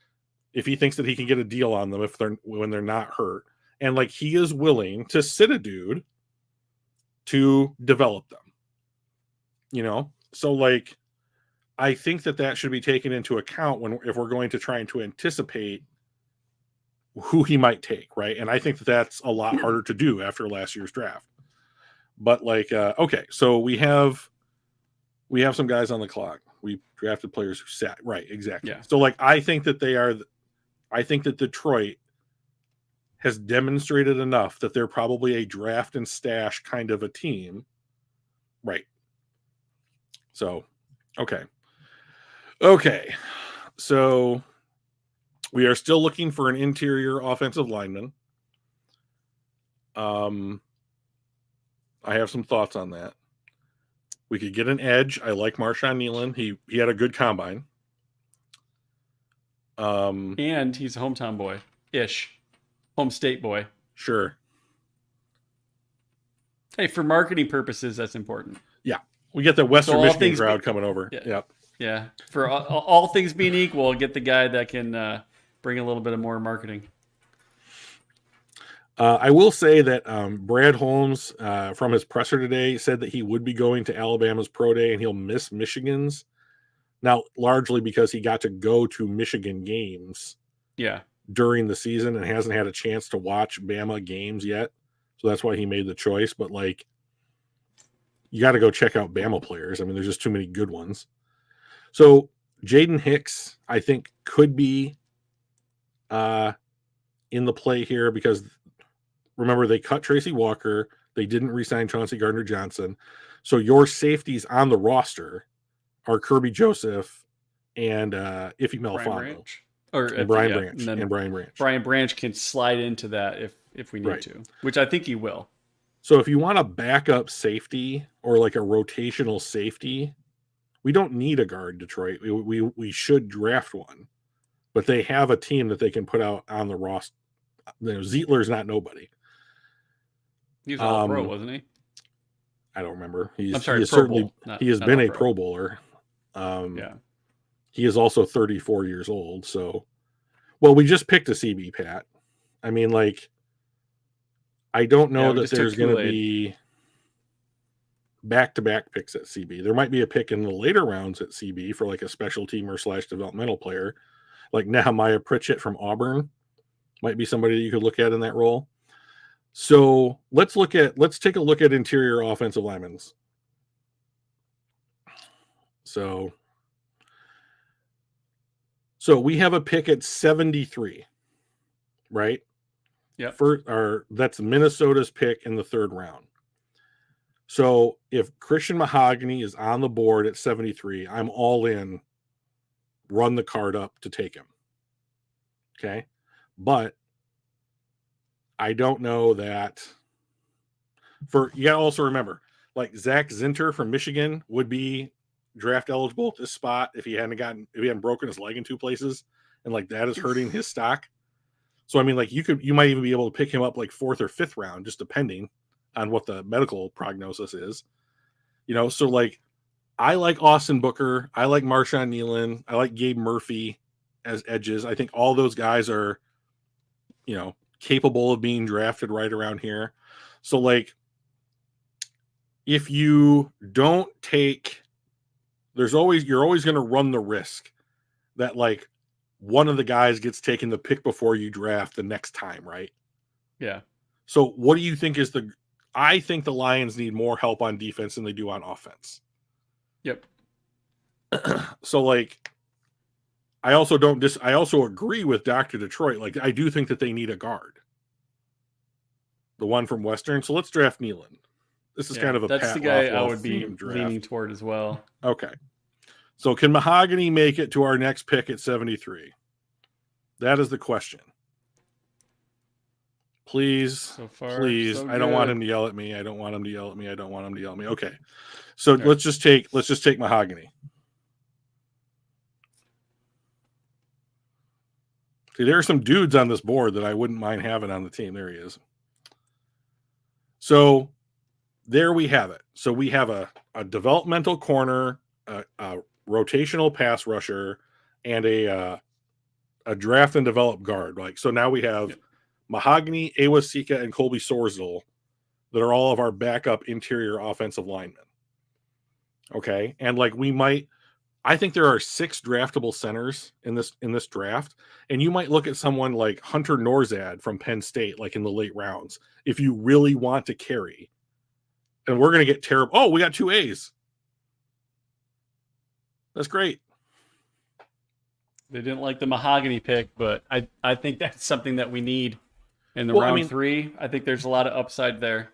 if he thinks that he can get a deal on them when they're not hurt. And like he is willing to sit a dude to develop them. You know? So like I think that should be taken into account if we're going to try to anticipate who he might take, right? And I think that that's a lot harder to do after last year's draft. But like, okay, so we have some guys on the clock. We drafted players who sat right, exactly. Yeah. So like, I think that Detroit has demonstrated enough that they're probably a draft and stash kind of a team, right? So, okay. So we are still looking for an interior offensive lineman. I have some thoughts on that. We could get an edge. I like Marshawn Nealon. He had a good combine. And he's a hometown boy ish, home state boy. Sure. Hey, for marketing purposes, that's important. Yeah, we get the Western So Michigan crowd coming over. Yeah. Yep. Yeah. For all things being equal, get the guy that can bring a little bit of more marketing. I will say that Brad Holmes, from his presser today, said that he would be going to Alabama's pro day and he'll miss Michigan's. Now, largely because he got to go to Michigan games during the season and hasn't had a chance to watch Bama games yet. So that's why he made the choice. But, like, you got to go check out Bama players. I mean, there's just too many good ones. So Jaden Hicks, I think, could be in the play here because, remember, they cut Tracy Walker. They didn't re-sign Chauncey Gardner-Johnson. So your safeties on the roster are Kirby Joseph and Iffy Melifongo. Brian Branch. Brian Branch can slide into that if we need to, which I think he will. So if you want a backup safety or like a rotational safety, we don't need a guard, Detroit. We should draft one, but they have a team that they can put out on the roster. You know, Zietler's not nobody. He was all pro, wasn't he? I don't remember. I'm He sorry, is Pro certainly Bowl, not he has not been All a Pro. Pro Bowler. Yeah. He is also 34 years old. So, well, we just picked a CB, Pat. I mean, like, I don't Yeah, know we that just took there's going to Kool-Aid. be back-to-back picks at CB. There might be a pick in the later rounds at CB for like a special teamer / developmental player, like Nehemiah Pritchett from Auburn might be somebody that you could look at in that role. So let's take a look at interior offensive linemen. So we have a pick at 73, right? Yep. That's Minnesota's pick in the 3rd round. So if Christian Mahogany is on the board at 73, I'm all in, run the card up to take him. Okay. But I don't know that you gotta also remember, like Zach Zinter from Michigan would be draft eligible at this spot if he hadn't broken his leg in 2 places, and like that is hurting his stock. So I mean, like you might even be able to pick him up like 4th or 5th round, just depending on what the medical prognosis is. So like I like Austin Booker, I like Marshawn Nealon, I like Gabe Murphy as edges. I think all those guys are, capable of being drafted right around here. So like if you don't take, you're always going to run the risk that like one of the guys gets taken the pick before you draft the next time, right? Yeah. So what do you think I think the Lions need more help on defense than they do on offense. Yep. So like I also agree with Dr. Detroit. Like I do think that they need a guard. The one from Western. So let's draft Nealon. This is kind of a that's the Pat guy I Rothwell would be themed draft. leaning toward as well. Okay. So can Mahogany make it to our next pick at 73? That is the question. Please, So far, please. so I don't want good. him to yell at me. Okay. So let's just take Mahogany. See, there are some dudes on this board that I wouldn't mind having on the team. There he is. So there we have it. So we have a developmental corner, a rotational pass rusher, and a draft and develop guard. Like so now we have Mahogany, Awasika, and Colby Sorsdal that are all of our backup interior offensive linemen. Okay. And like I think there are 6 draftable centers in this draft. And you might look at someone like Hunter Norzad from Penn State, like in the late rounds, if you really want to carry. And we're going to get terrible. Oh, we got 2 A's. That's great. They didn't like the Mahogany pick, but I think that's something that we need in the round 3. I think there's a lot of upside there.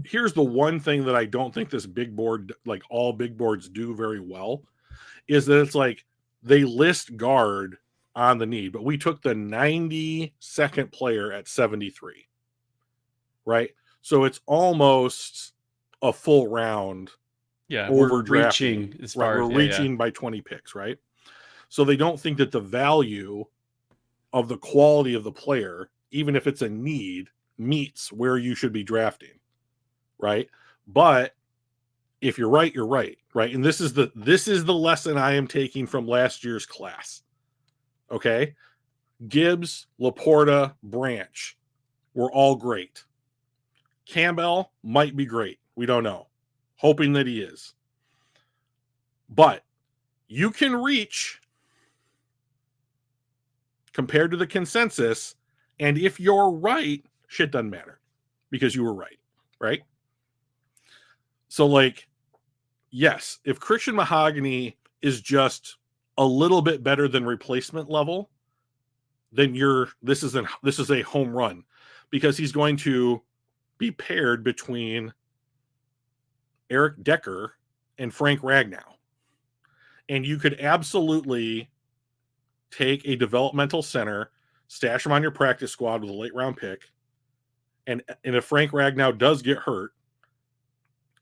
Here's the one thing that I don't think this big board, like all big boards, do very well, is that it's like they list guard on the need, but we took the 92nd player at 73, right? So it's almost a full round. Yeah, over we're reaching as far as we're reaching by 20 picks, right? So they don't think that the value of the quality of the player, even if it's a need, meets where you should be drafting, right? But if you're right, you're right, right? And this is the lesson I am taking from last year's class. Okay? Gibbs, Laporta, Branch were all great. Campbell might be great. We don't know. Hoping that he is. But you can reach compared to the consensus, and if you're right, shit doesn't matter because you were right, right? So like, yes, if Christian Mahogany is just a little bit better than replacement level, then this is a home run because he's going to be paired between Eric Decker and Frank Ragnow. And you could absolutely take a developmental center, stash him on your practice squad with a late round pick, and if Frank Ragnow does get hurt,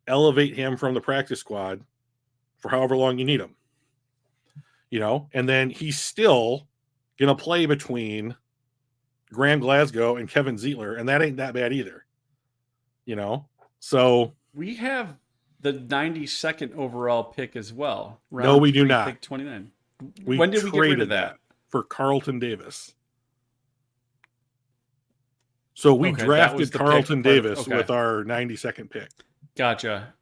elevate him from the practice squad for however long you need him. And then he's still going to play between Graham Glasgow and Kevin Zeitler, and that ain't that bad either. So We have the 92nd overall pick as well. No, Round we do 3, not. pick 29. We When did we get rid of traded that? that for Carlton Davis. So we Okay, that was drafted the pick Carlton part of Davis okay. with our 92nd pick. Gotcha.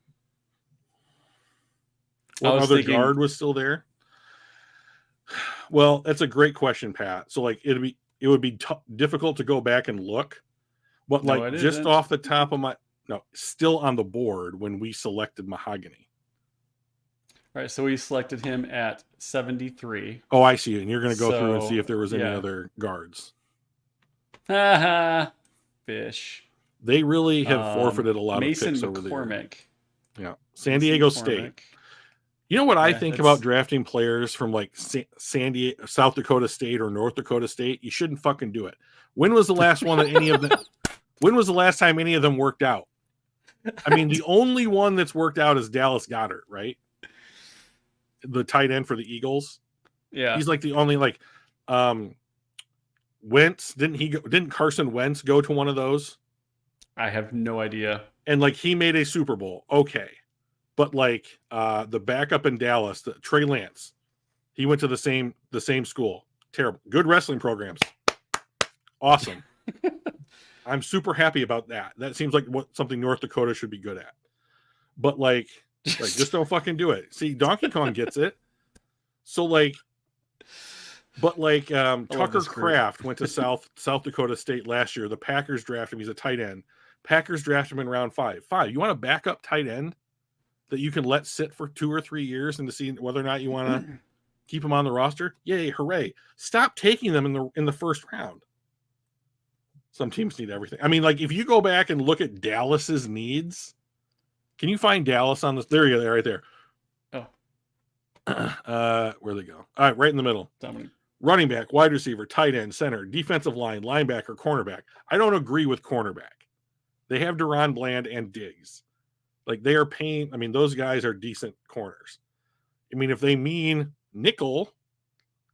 What other guard was still there? Well, that's a great question, Pat. So like it would be difficult to go back and look, but No, like it just isn't. off the top of my still on the board when we selected Mahogany. All right, so we selected him at 73. Oh, I see. And you're going to go through and see So, if there was any yeah. other guards. Haha, fish. They really have forfeited a lot Mason of picks over McCormick. the year. Yeah, San Diego State. You know what I think that's- about drafting players from like San Diego, South Dakota State or North Dakota State? You shouldn't fucking do it. When was the last one that any of them? When was the last time any of them worked out? I mean, the only one that's worked out is Dallas Goedert, right? The tight end for the Eagles. Yeah, he's like the only Wentz. Didn't Carson Wentz go to one of those? I have no idea. And like he made a Super Bowl, okay, but like the backup in Dallas, Trey Lance, he went to the same school. Terrible. Good wrestling programs. Awesome. I'm super happy about that. That seems like something North Dakota should be good at. But like just don't fucking do it. See, Donkey Kong gets it. So like, but like Tucker Kraft went to South Dakota State last year. The Packers drafted him. He's a tight end. Packers drafted him in round 5. You want a backup tight end that you can let sit for 2 or 3 years and to see whether or not you want to keep him on the roster? Yay, hooray. Stop taking them in the first round. Some teams need everything. I mean, like if you go back and look at Dallas's needs, can you find Dallas on this? There you go, right there. Oh. Where'd they go? All right, right in the middle. Dominic. Running back, wide receiver, tight end, center, defensive line, linebacker, cornerback. I don't agree with cornerback. They have Deron Bland and Diggs. Like they are paying. I mean, those guys are decent corners. I mean, if they mean nickel,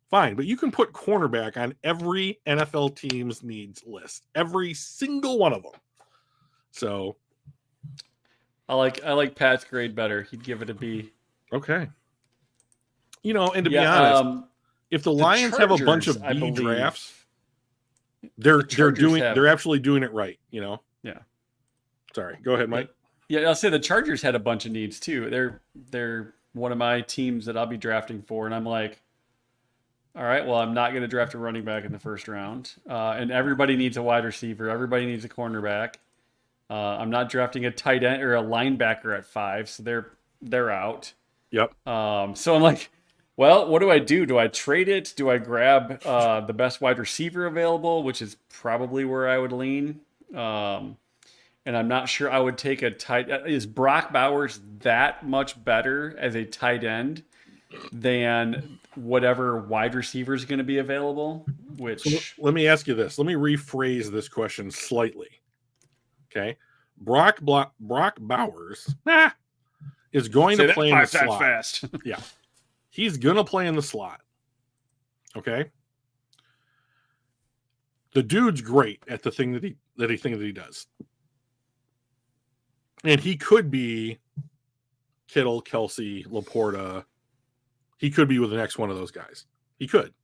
fine. But you can put cornerback on every NFL team's needs list. Every single one of them. So I like Pat's grade better. He'd give it a B. Okay. You know, and to be honest, if the Lions have a bunch of B drafts, they're actually doing it right, you know? Yeah. Sorry. Go ahead, Mike. Yeah, I'll say the Chargers had a bunch of needs too. They're one of my teams that I'll be drafting for, and I'm like, all right, well, I'm not going to draft a running back in the first round. And everybody needs a wide receiver. Everybody needs a cornerback. I'm not drafting a tight end or a linebacker at 5, so they're out. Yep. So I'm like, well, what do I do? Do I trade it? Do I grab the best wide receiver available, which is probably where I would lean? And I'm not sure I would take a tight. Is Brock Bowers that much better as a tight end than whatever wide receiver is going to be available? Which so let me ask you this. Let me rephrase this question slightly. Okay, Brock Bowers is going to play in the slot. Fast. Yeah, he's going to play in the slot. Okay, the dude's great at the thing that he does. And he could be Kittle, Kelsey, Laporta. He could be with the next one of those guys. He could.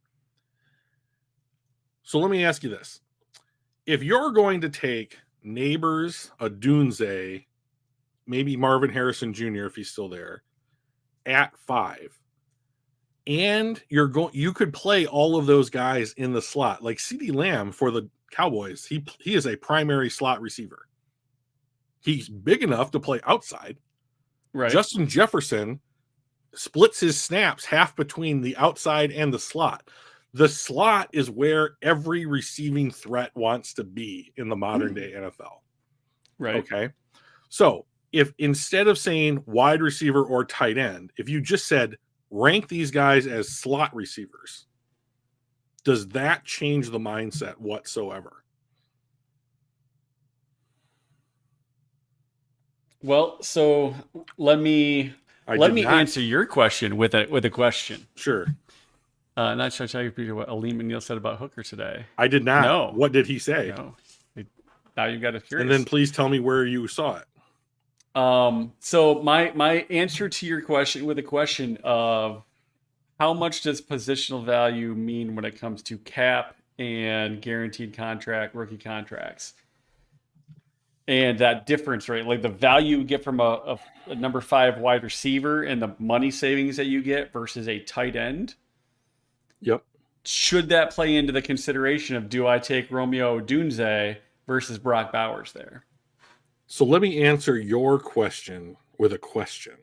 So let me ask you this. If you're going to take Neighbors, Odunze, maybe Marvin Harrison Jr. if he's still there, at 5, and you could play all of those guys in the slot, like CeeDee Lamb for the Cowboys. He is a primary slot receiver. He's big enough to play outside. Right. Justin Jefferson splits his snaps half between the outside and the slot. The slot is where every receiving threat wants to be in the modern day NFL. Right. Okay. So if instead of saying wide receiver or tight end, if you just said rank these guys as slot receivers, does that change the mindset whatsoever? Well, so let me answer your question with a question. Sure. Not sure to tell you what Aleem and Neil said about Hooker today. I did not. No. What did he say? No. Now you got to curious. And then please tell me where you saw it. So my answer to your question with a question of how much does positional value mean when it comes to cap and guaranteed contract, rookie contracts, and that difference, right? Like the value you get from a number 5 wide receiver and the money savings that you get versus a tight end. Yep. Should that play into the consideration of do I take Romeo Dunze versus Brock Bowers there? So let me answer your question with a question.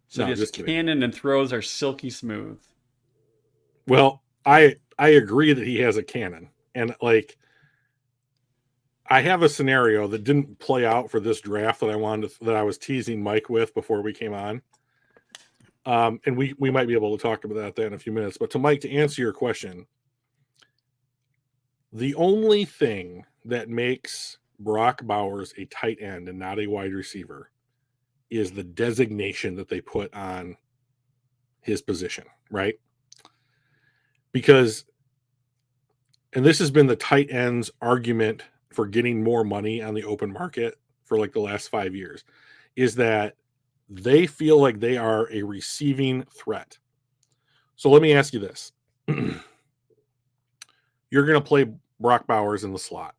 So No, yes, just kidding. cannon and throws are silky smooth. Well, I agree that he has a cannon, and like I have a scenario that didn't play out for this draft that I was teasing Mike with before we came on. And we might be able to talk about that in a few minutes. But to Mike, to answer your question, the only thing that makes Brock Bowers a tight end and not a wide receiver is the designation that they put on his position, right? Because, and this has been the tight end's argument for getting more money on the open market for like the last 5 years, is that they feel like they are a receiving threat. So let me ask you this. You're going to play Brock Bowers in the slot.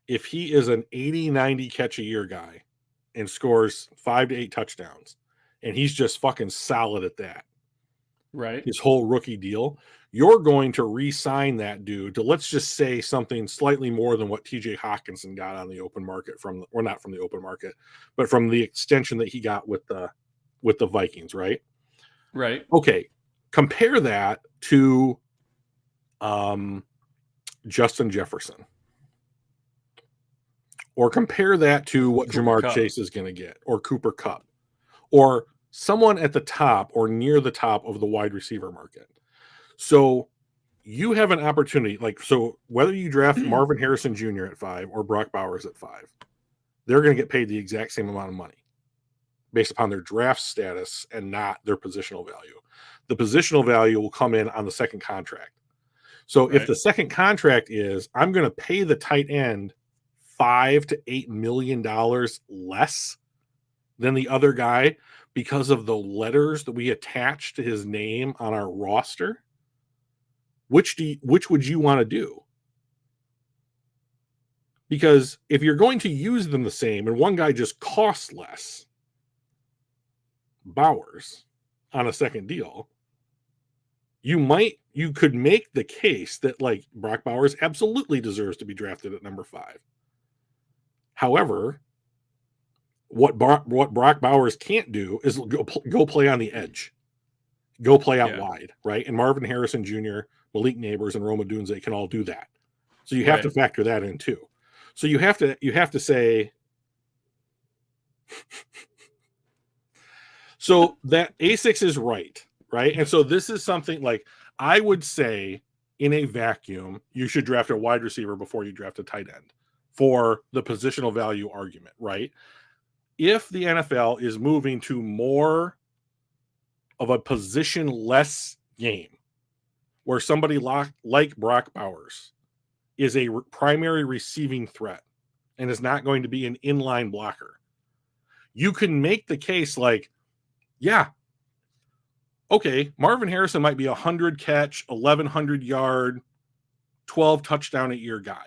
If he is an 80, 90 catch a year guy and scores 5 to 8 touchdowns, and he's just fucking solid at that, right? His whole rookie deal, you're going to re-sign that dude to, let's just say, something slightly more than what TJ Hawkinson got on the open market or not from the open market, but from the extension that he got with the Vikings, right? Right. Okay. Compare that to Justin Jefferson. Or compare that to what Cooper Jamar Kupp. Chase is going to get, or Cooper Kupp, or someone at the top or near the top of the wide receiver market. So you have an opportunity, so whether you draft Marvin Harrison Jr. at 5 or Brock Bowers at 5, they're going to get paid the exact same amount of money based upon their draft status and not their positional value. The positional value will come in on the second contract. So if the second contract is, I'm going to pay the tight end $5 to $8 million less than the other guy because of the letters that we attach to his name on our roster, which would you want to do? Because if you're going to use them the same and one guy just costs less, Bowers, on a second deal, you could make the case that like Brock Bowers absolutely deserves to be drafted at number 5. However, what Brock Bowers can't do is go play on the edge, go play out wide, right? And Marvin Harrison Jr., Malik Neighbors, and Roma Dunze can all do that. So you have to factor that in too. So you have to say, so that A6 is right? And so this is something like I would say in a vacuum, you should draft a wide receiver before you draft a tight end for the positional value argument, right? If the NFL is moving to more of a position-less game where somebody like Brock Bowers is a primary receiving threat and is not going to be an inline blocker, you can make the case like, yeah, okay, Marvin Harrison might be 100 catch, 1,100 yard, 12 touchdown a year guy.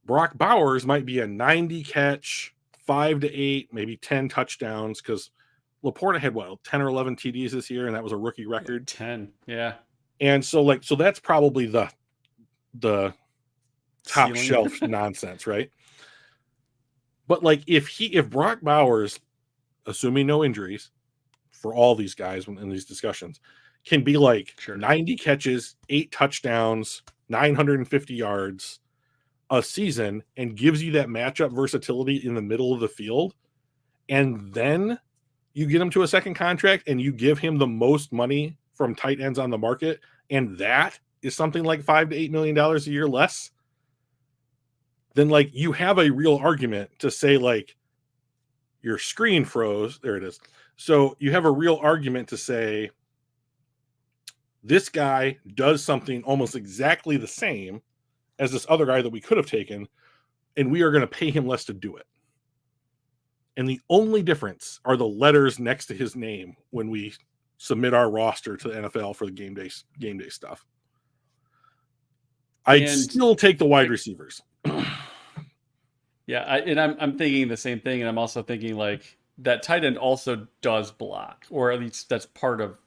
Brock Bowers might be a 90 catch, 5 to 8, maybe 10 touchdowns, because Laporta had 10 or 11 TDs this year, and that was a rookie record. 10, yeah. And so that's probably the top shelf nonsense, right? But like if Brock Bowers, assuming no injuries for all these guys in these discussions, can be like 90 catches, 8 touchdowns, 950 yards a season, and gives you that matchup versatility in the middle of the field, and then you get him to a second contract and you give him the most money from tight ends on the market, and that is something like $5 to $8 million a year less, then like you have a real argument to say like your screen froze. There it is. So you have a real argument to say this guy does something almost exactly the same as this other guy that we could have taken, and we are going to pay him less to do it. And the only difference are the letters next to his name when we submit our roster to the NFL for the game day stuff. I'd And still take the wide receivers. Yeah, I'm thinking the same thing, and I'm also thinking like that tight end also does block, or at least that's part of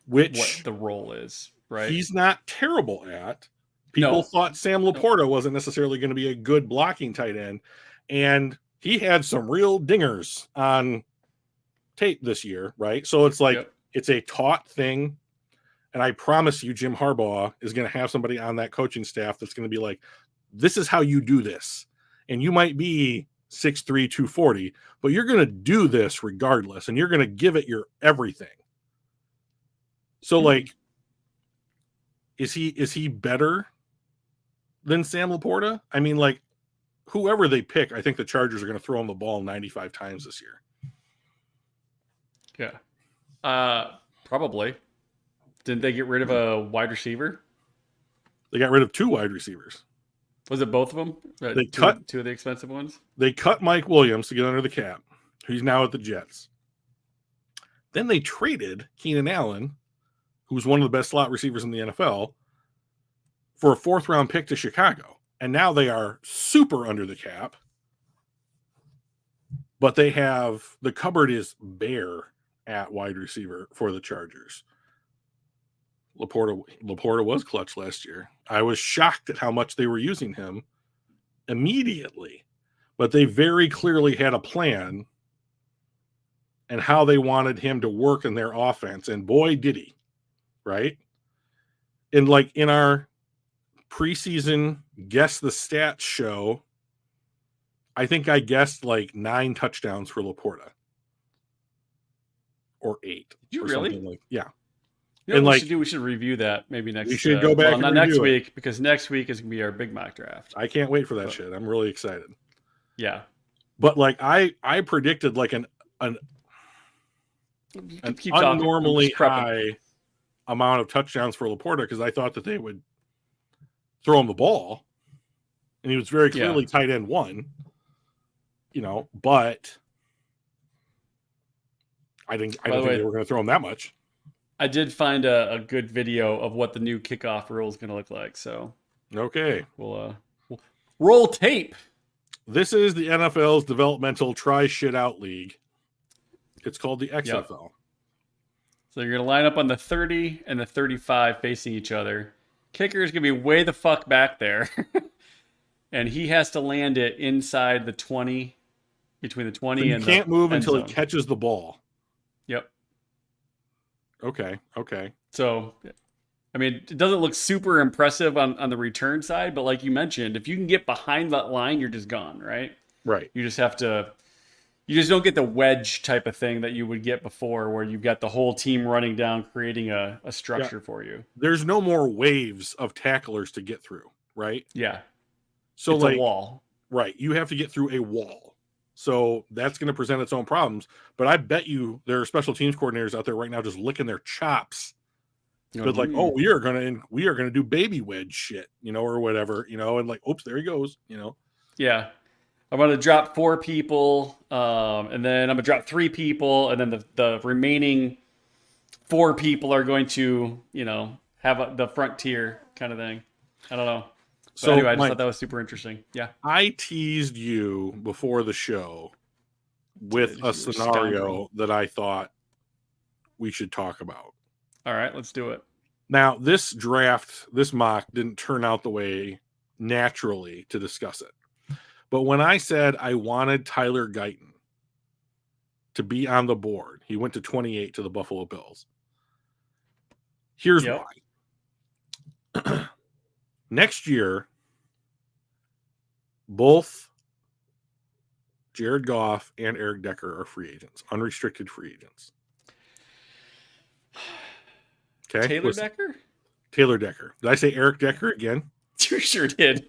what Which the role is, right? he's not terrible at. People No, thought Sam no, Laporta wasn't necessarily going to be a good blocking tight end, and he had some real dingers on tape this year, right? So it's like yep. it's a taught thing, and I promise you, Jim Harbaugh is going to have somebody on that coaching staff that's going to be like, "This is how you do this," and you might be 6'3", 240, but you're going to do this regardless, and you're going to give it your everything. So, like, is he better than Sam Laporta? I mean, like, whoever they pick, I think the Chargers are going to throw him the ball 95 times this year. Yeah, probably. Didn't they get rid of a wide receiver? They got rid of 2 wide receivers. Was it both of them? They two cut of the expensive ones. They cut Mike Williams to get under the cap. Who's now at the Jets. Then they traded Keenan Allen, who's one of the best slot receivers in the NFL, for a 4th-round pick to Chicago. And now they are super under the cap. But they have the cupboard is bare at wide receiver for the Chargers. Laporta was clutch last year. I was shocked at how much they were using him immediately. But they very clearly had a plan and how they wanted him to work in their offense. And boy, did he, right? And like in our preseason Guess the Stats show, I think I guessed like 9 touchdowns for Laporta. Or 8. Did you or really? Something like, yeah. You know and what like, we should review that maybe next. We should go back and not next review it. week, because next week is gonna be our big mock draft. I can't wait for that shit. I'm really excited. Yeah. But like I predicted like an abnormally high amount of touchdowns for Laporta because I thought that they would throw him the ball. And he was very clearly tight end 1. But I don't think they were going to throw him that much. I did find a good video of what the new kickoff rule is going to look like. So okay, we'll roll tape. This is the NFL's developmental try shit out league. It's called the XFL. Yep. So you're going to line up on the 30 and the 35 facing each other. Kicker is going to be way the fuck back there. And he has to land it inside the 20, between the 20 and the he can't move until zone. He catches the ball. Yep. Okay. So, I mean, it doesn't look super impressive on the return side, but like you mentioned, if you can get behind that line, you're just gone, right? Right. You just have to, you just don't get the wedge type of thing that you would get before where you've got the whole team running down, creating a structure for you. There's no more waves of tacklers to get through, right? Yeah. So it's like, a wall. Right. You have to get through a wall. So that's going to present its own problems. But I bet you there are special teams coordinators out there right now just licking their chops. But like, oh, we are gonna do baby wedge shit, or whatever, and like, oops, there he goes, Yeah. I'm going to drop 4 people, and then I'm going to drop 3 people, and then the remaining 4 people are going to, have the frontier kind of thing. I don't know. But so anyway, I just thought that was super interesting. Yeah. I teased you before the show with a scenario that I thought we should talk about. All right, let's do it. Now, this mock didn't turn out the way naturally to discuss it. But when I said I wanted Tyler Guyton to be on the board, he went to 28 to the Buffalo Bills. Here's why. Next year, both Jared Goff and Eric Decker are free agents, unrestricted free agents. Okay. Taylor Decker. Did I say Eric Decker again? You sure did.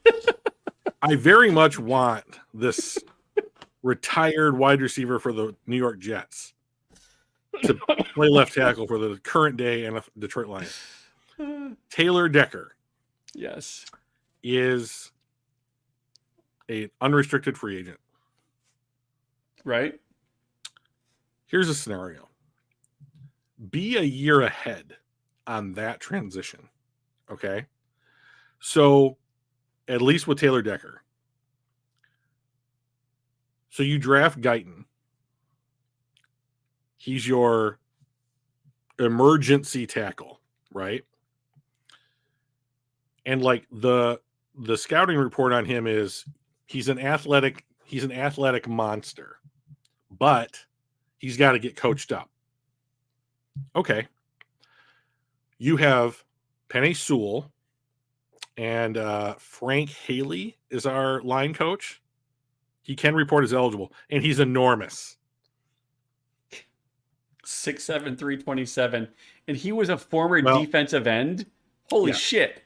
I very much want this retired wide receiver for the New York Jets to play left tackle for the current day and Detroit Lions. Taylor Decker. Yes. Is an unrestricted free agent. Right. Here's a scenario. Be a year ahead on that transition. Okay. So at least with Taylor Decker. So you draft Guyton. He's your emergency tackle, right? And like the scouting report on him is he's an athletic monster, but he's got to get coached up. Okay. You have Penny Sewell and Frank Haley is our line coach. He can report as eligible, and he's enormous. 6'7", 327, and he was a former Well, defensive end. Holy yeah. shit!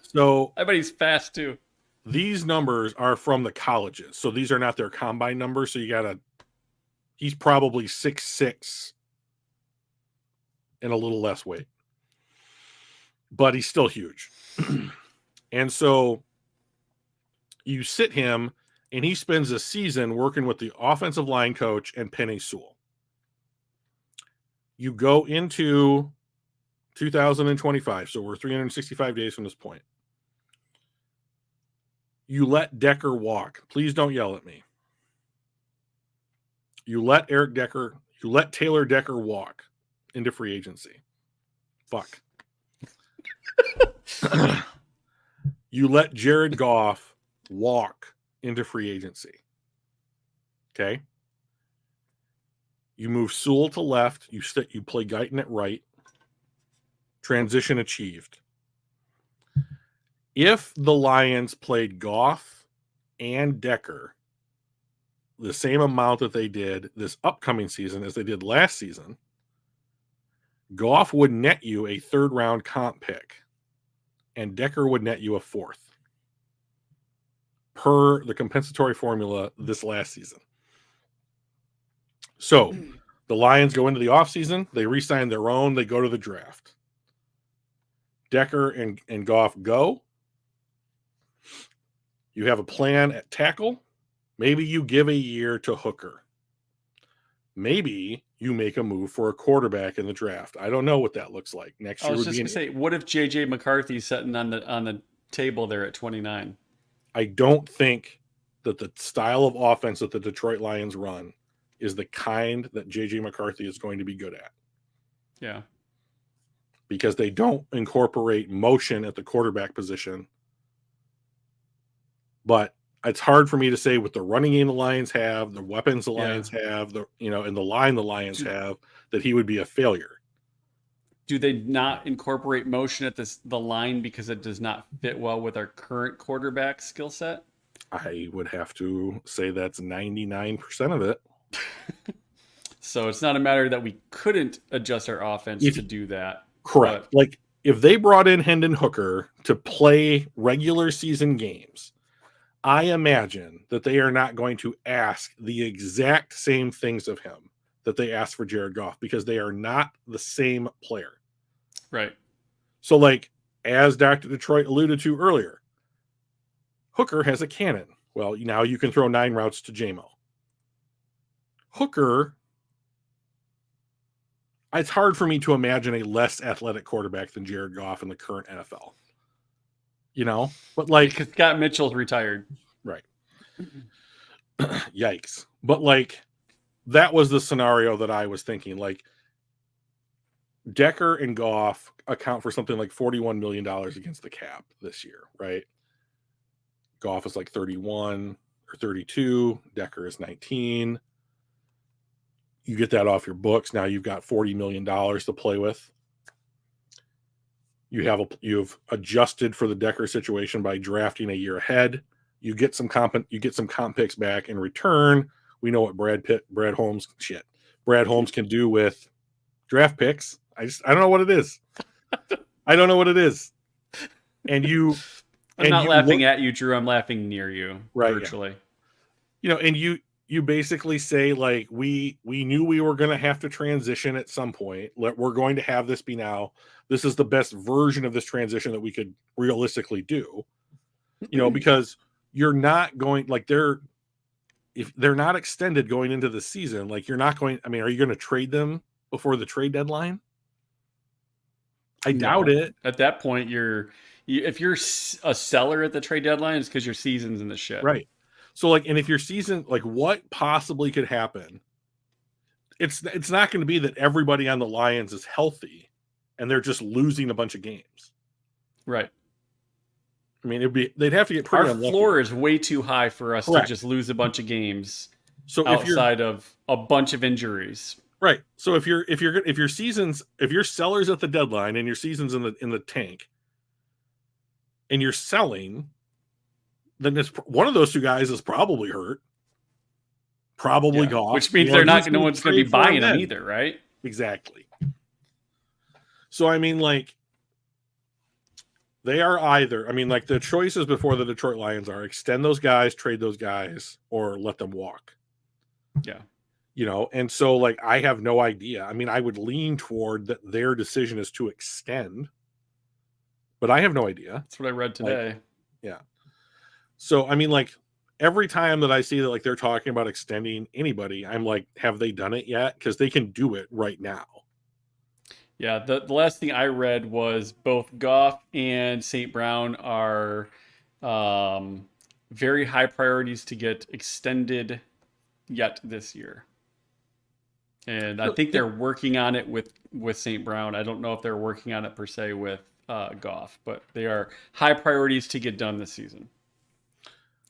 So I bet he's fast too. these numbers are from the colleges, so these are not their combine numbers. So you gotta. He's probably 6'6" and a little less weight, but he's still huge. And so you sit him, and he spends a season working with the offensive line coach and Penny Sewell. You go into 2025, so we're 365 days from this point. You let Decker walk. Please don't yell at me. You let Taylor Decker walk into free agency. Fuck. You let Jared Goff walk into free agency. Okay. You move Sewell to left. You play Guyton at right. Transition achieved. If the Lions played Goff and Decker the same amount that they did this upcoming season as they did last season, Goff would net you a 3rd round comp pick, and Decker would net you a 4th per the compensatory formula this last season. So the Lions go into the offseason, they re-sign their own, they go to the draft. Decker and Goff go. You have a plan at tackle. Maybe you give a year to Hooker. Maybe you make a move for a quarterback in the draft. I don't know what that looks like. Next year I was would just be gonna say, what if JJ McCarthy's sitting on the table there at 29? I don't think that the style of offense that the Detroit Lions run is the kind that JJ McCarthy is going to be good at. Yeah. Because they don't incorporate motion at the quarterback position. But it's hard for me to say with the running game the Lions have, the weapons the Lions have, and the line the Lions have, that he would be a failure. Do they not incorporate motion at the line because it does not fit well with our current quarterback skill set? I would have to say that's 99% of it. So it's not a matter that we couldn't adjust our offense to do that. Correct. But, like if they brought in Hendon Hooker to play regular season games, I imagine that they are not going to ask the exact same things of him that they asked for Jared Goff, because they are not the same player. Right. So like, as Dr. Detroit alluded to earlier, Hooker has a cannon. Well, now you can throw 9 routes to JMO. Hooker, it's hard for me to imagine a less athletic quarterback than Jared Goff in the current NFL. But like, because Scott Mitchell's retired. Right. Yikes. But like, that was the scenario that I was thinking. Like, Decker and Goff account for something like $41 million against the cap this year, right? Goff is like 31 or 32. Decker is 19. You get that off your books. Now you've got $40 million to play with. You've adjusted for the Decker situation by drafting a year ahead. You get some comp picks back in return. We know what Brad Holmes can do with draft picks. I don't know what it is. I don't know what it is. And I'm not laughing at you, Drew. I'm laughing near you, right, virtually. Yeah. And you basically say, like, we knew we were going to have to transition at some point. We're going to have this be now. This is the best version of this transition that we could realistically do. Because you're not going, like, if they're not extended going into the season, like you're not going. I mean, are you going to trade them before the trade deadline? I doubt No. it. At that point, if you're a seller at the trade deadline, it's because your season's in the shit. Right. So like, and if your season, like, what possibly could happen? It's not going to be that everybody on the Lions is healthy, and they're just losing a bunch of games. Right. I mean, they'd have to get Our pretty unlucky. floor is way too high for us Correct. to just lose a bunch of games So outside of a bunch of injuries. right, so if your sellers at the deadline and your season's in the tank, and you're selling, then it's one of those two guys is probably hurt. Probably Goff, which means no one's going to be buying them either, right? Exactly. So I mean, like, they are either, I mean, like, the choices before the Detroit Lions are extend those guys, trade those guys, or let them walk. Yeah. You know, and so, like, I have no idea. I mean, I would lean toward that their decision is to extend, but I have no idea. That's what I read today. Like, yeah. So, I mean, like, every time that I see that, like, they're talking about extending anybody, I'm like, have they done it yet? Because they can do it right now. Yeah, the last thing I read was both Goff and St. Brown are very high priorities to get extended yet this year. And I think they're working on it with St. Brown. I don't know if they're working on it per se with Goff, but they are high priorities to get done this season.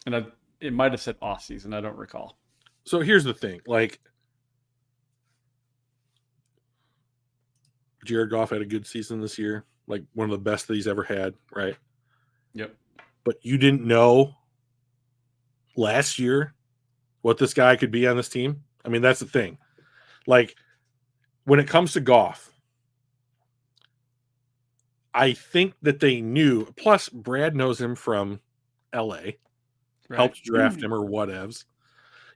And it might have said off season. I don't recall. So here's the thing. Like, Jared Goff had a good season this year, like one of the best that he's ever had, right? Yep. But you didn't know last year what this guy could be on this team. I mean, that's the thing. Like, when it comes to Goff, I think that they knew. Plus, Brad knows him from LA, right. Helped draft him or whatevs.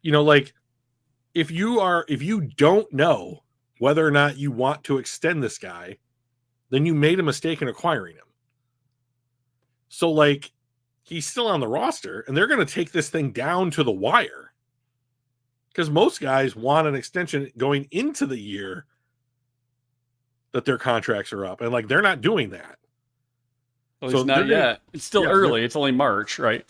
You know, like, if you don't know whether or not you want to extend this guy, then you made a mistake in acquiring him. So, like, he's still on the roster, and they're going to take this thing down to the wire. Because most guys want an extension going into the year that their contracts are up. And, like, they're not doing that. Well, so it's not yet. It's still early. It's only March, right?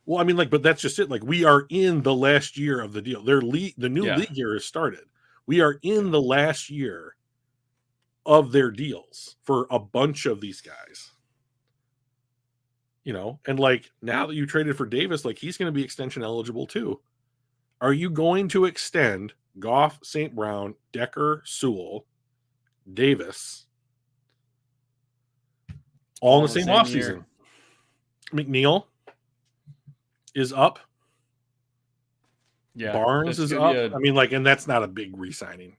Well, I mean, like, but that's just it. Like, we are in the last year of the deal. The new league year has started. We are in the last year of their deals for a bunch of these guys. You know, and, like, now that you traded for Davis, like, he's going to be extension eligible too. Are you going to extend Goff, St. Brown, Decker, Sewell, Davis all in the same offseason? McNeil is up. Yeah. Barnes is up. I mean, like, and that's not a big re-signing.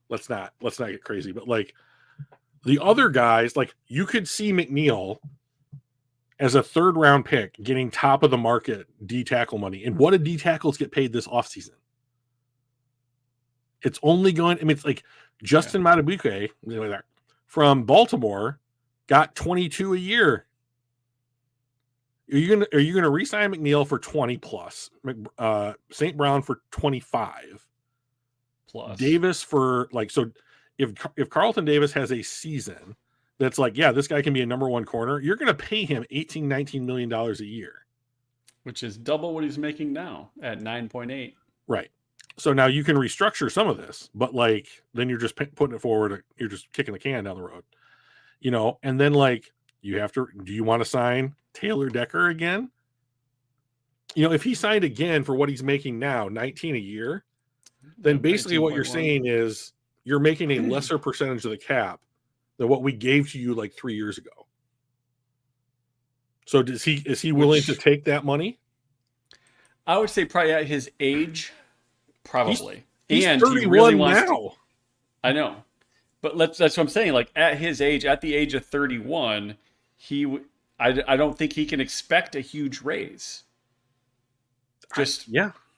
Let's not get crazy. But, like, the other guys, like, you could see McNeil as a third round pick getting top of the market D tackle money. And what did D tackles get paid this offseason? It's only going, I mean, it's like Justin Madubuike from Baltimore got 22 a year. Are you gonna re-sign McNeil for 20 plus? St. Brown for 25 plus. Davis for, like, so if Carlton Davis has a season that's like, yeah, this guy can be a number one corner, you're going to pay him $18-19 million a year, which is double what he's making now at 9.8. Right. So now you can restructure some of this, but, like, then you're just putting it forward. You're just kicking the can down the road, you know. And then, like, you have to. Do you want to sign Taylor Decker again? You know, if he signed again for what he's making now, 19 a year, then basically what you're saying is you're making a lesser percentage of the cap than what we gave to you like 3 years ago. So is he willing to take that money? I would say probably at his age, probably. He's 31 he really wants now. To, I know, but that's what I'm saying. Like, at his age, at the age of 31, I don't think he can expect a huge raise. Just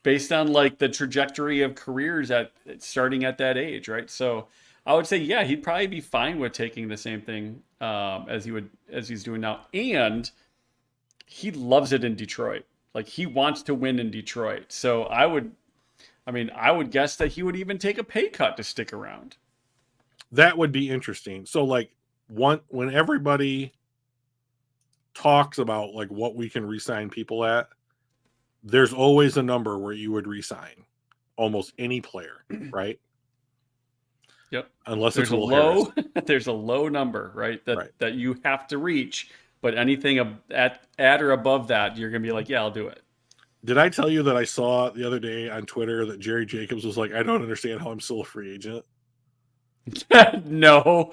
based on, like, the trajectory of careers starting at that age, right? So I would say, yeah, he'd probably be fine with taking the same thing as he's doing now, and he loves it in Detroit. Like he wants to win in Detroit. So I would guess that he would even take a pay cut to stick around. That would be interesting. So like when everybody talks about like what we can resign people at, there's always a number where you would resign almost any player, right? Yep. Unless it's There's a Will Harris. low there's a low number, right? Right. That you have to reach, but anything at or above that, you're going to be like, yeah, I'll do it. Did I tell you that I saw the other day on Twitter that Jerry Jacobs was like, I don't understand how I'm still a free agent? No.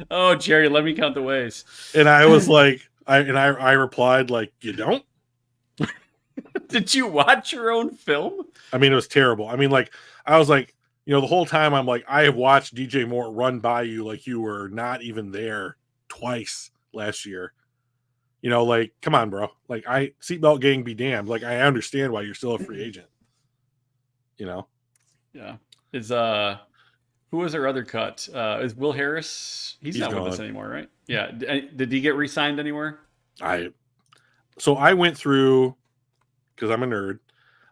Oh, Jerry, let me count the ways. And I was like, I replied like, you don't? Did you watch your own film? I mean, it was terrible. I mean, like, I was like, you know, the whole time I'm like, I have watched DJ Moore run by you like you were not even there twice last year. You know, like, come on, bro. Like, seatbelt gang be damned. Like, I understand why you're still a free agent. You know? Yeah. Who was our other cut? Is Will Harris? He's not gone with us anymore, right? Yeah. Did he get re-signed anywhere? So I went through, because I'm a nerd,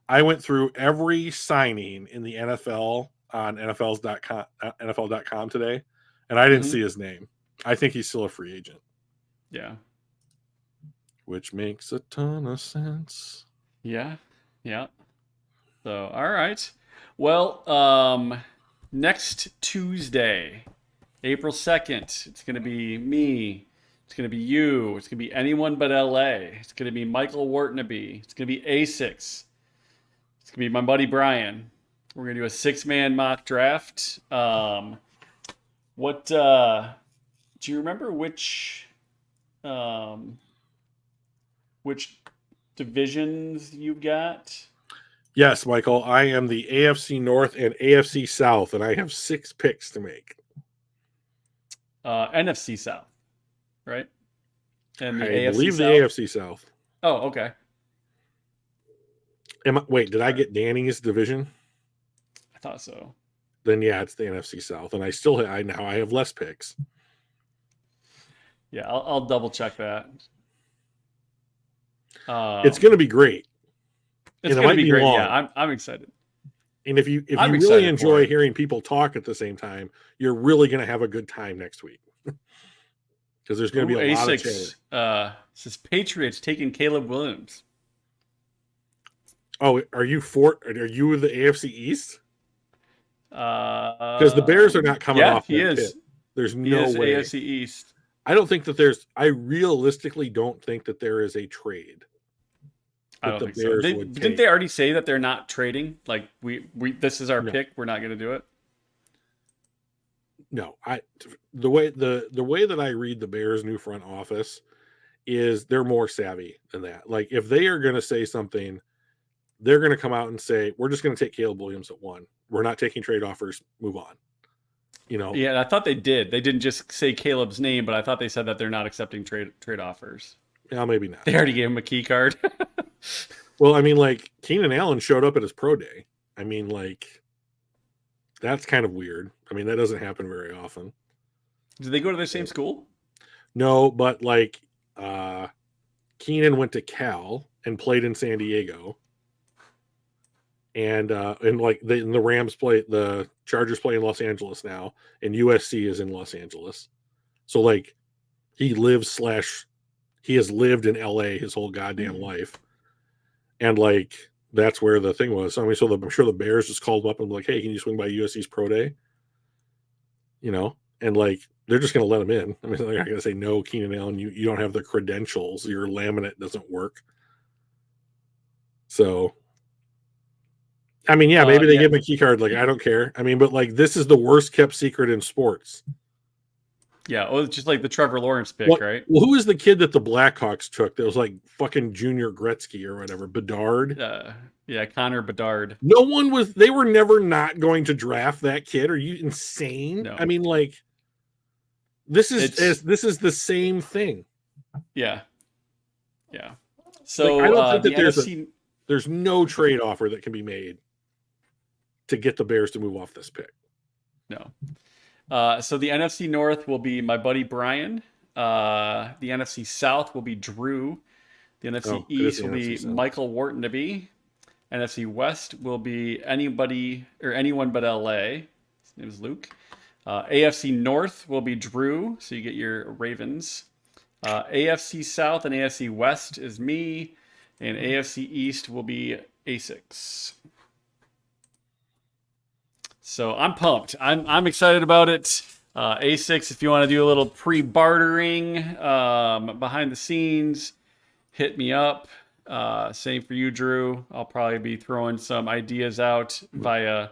I went through every signing in the NFL on NFL.com today, and I didn't see his name. I think he's still a free agent. Yeah. Which makes a ton of sense. Yeah. Yeah. So, all right. Well, next Tuesday, April 2nd, it's going to be me. It's going to be you. It's going to be anyone but LA. It's going to be Michael Wartnaby. It's going to be A6. It's going to be my buddy Brian. We're going to do a 6-man mock draft. Do you remember which divisions you've got? Yes, Michael. I am the AFC North and AFC South, and I have 6 picks to make. NFC South, right? And the I AFC believe the South? AFC South. Oh, okay. Wait, did I get Danny's division? I thought so. Then yeah, it's the NFC South, and I have less picks. Yeah, I'll double check that. It's going to be great. It's going to be great. Long. Yeah, I'm excited. And if you really enjoy hearing people talk at the same time, you're really going to have a good time next week. Because there's going to be a lot of change. Says Patriots taking Caleb Williams. Oh, are you the AFC East? Because the Bears are not coming off. He is. Pit. There's no way. AFC East. I don't think that I realistically don't think that there is a trade. I don't think so. Didn't they already say that they're not trading? Like we this is our pick. We're not going to do it. No, the way that I read the Bears' new front office is they're more savvy than that. Like if they are going to say something, they're going to come out and say, "We're just going to take Caleb Williams at 1. We're not taking trade offers. Move on." You know. Yeah, and I thought they did. They didn't just say Caleb's name, but I thought they said that they're not accepting trade offers. Yeah, maybe not. They already gave him a key card. Well, I mean, like Keenan Allen showed up at his pro day. I mean, like that's kind of weird. I mean, that doesn't happen very often. Did they go to the same school? No, but like Keenan went to Cal and played in San Diego. And like the Rams the Chargers play in Los Angeles now, and USC is in Los Angeles. So like he has lived in LA his whole goddamn life. And like that's where the thing was. So, I mean, I'm sure the Bears just called him up and be like, "Hey, can you swing by USC's pro day?" You know, and like they're just going to let him in. I mean, they're not going to say no, Keenan Allen. You don't have the credentials. Your laminate doesn't work. So, I mean, yeah, maybe they give him a key card. Like I don't care. I mean, but like this is the worst kept secret in sports. Yeah, well, it's just like the Trevor Lawrence pick, right? Well, who was the kid that the Blackhawks took that was like fucking Junior Gretzky or whatever? Bedard? Yeah, Connor Bedard. They were never not going to draft that kid. Are you insane? No. I mean, like, this is the same thing. Yeah. Yeah. So like, I don't think that there's no trade offer that can be made to get the Bears to move off this pick. No. So the NFC North will be my buddy Brian. The NFC South will be Drew. The NFC Oh, it is East the will be NFC South. Michael Wharton to be. NFC West will be anybody or anyone but LA. His name is Luke. AFC North will be Drew, so you get your Ravens. AFC South and AFC West is me, and AFC East will be A6. So I'm pumped. I'm excited about it. A6, if you want to do a little pre-bartering behind the scenes, hit me up. Same for you, Drew. I'll probably be throwing some ideas out via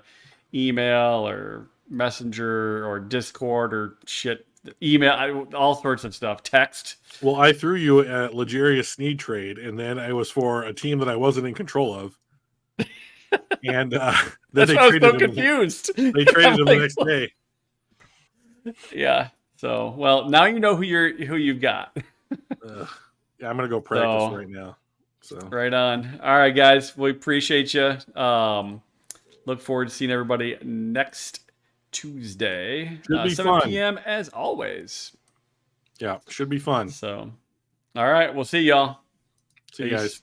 email or Messenger or Discord or shit. Email, all sorts of stuff. Text. Well, I threw you at Legarius Sneed trade, and then I was for a team that I wasn't in control of. And then That's they why I was traded so him. confused. They traded I'm him like, the next day. Yeah. So, well, now you know who you've got. Yeah, I'm gonna go practice right now. So Right on. All right, guys. We appreciate you. Look forward to seeing everybody next Tuesday, should be 7 fun. p.m. as always. Yeah, should be fun. So, all right. We'll see y'all. See you guys.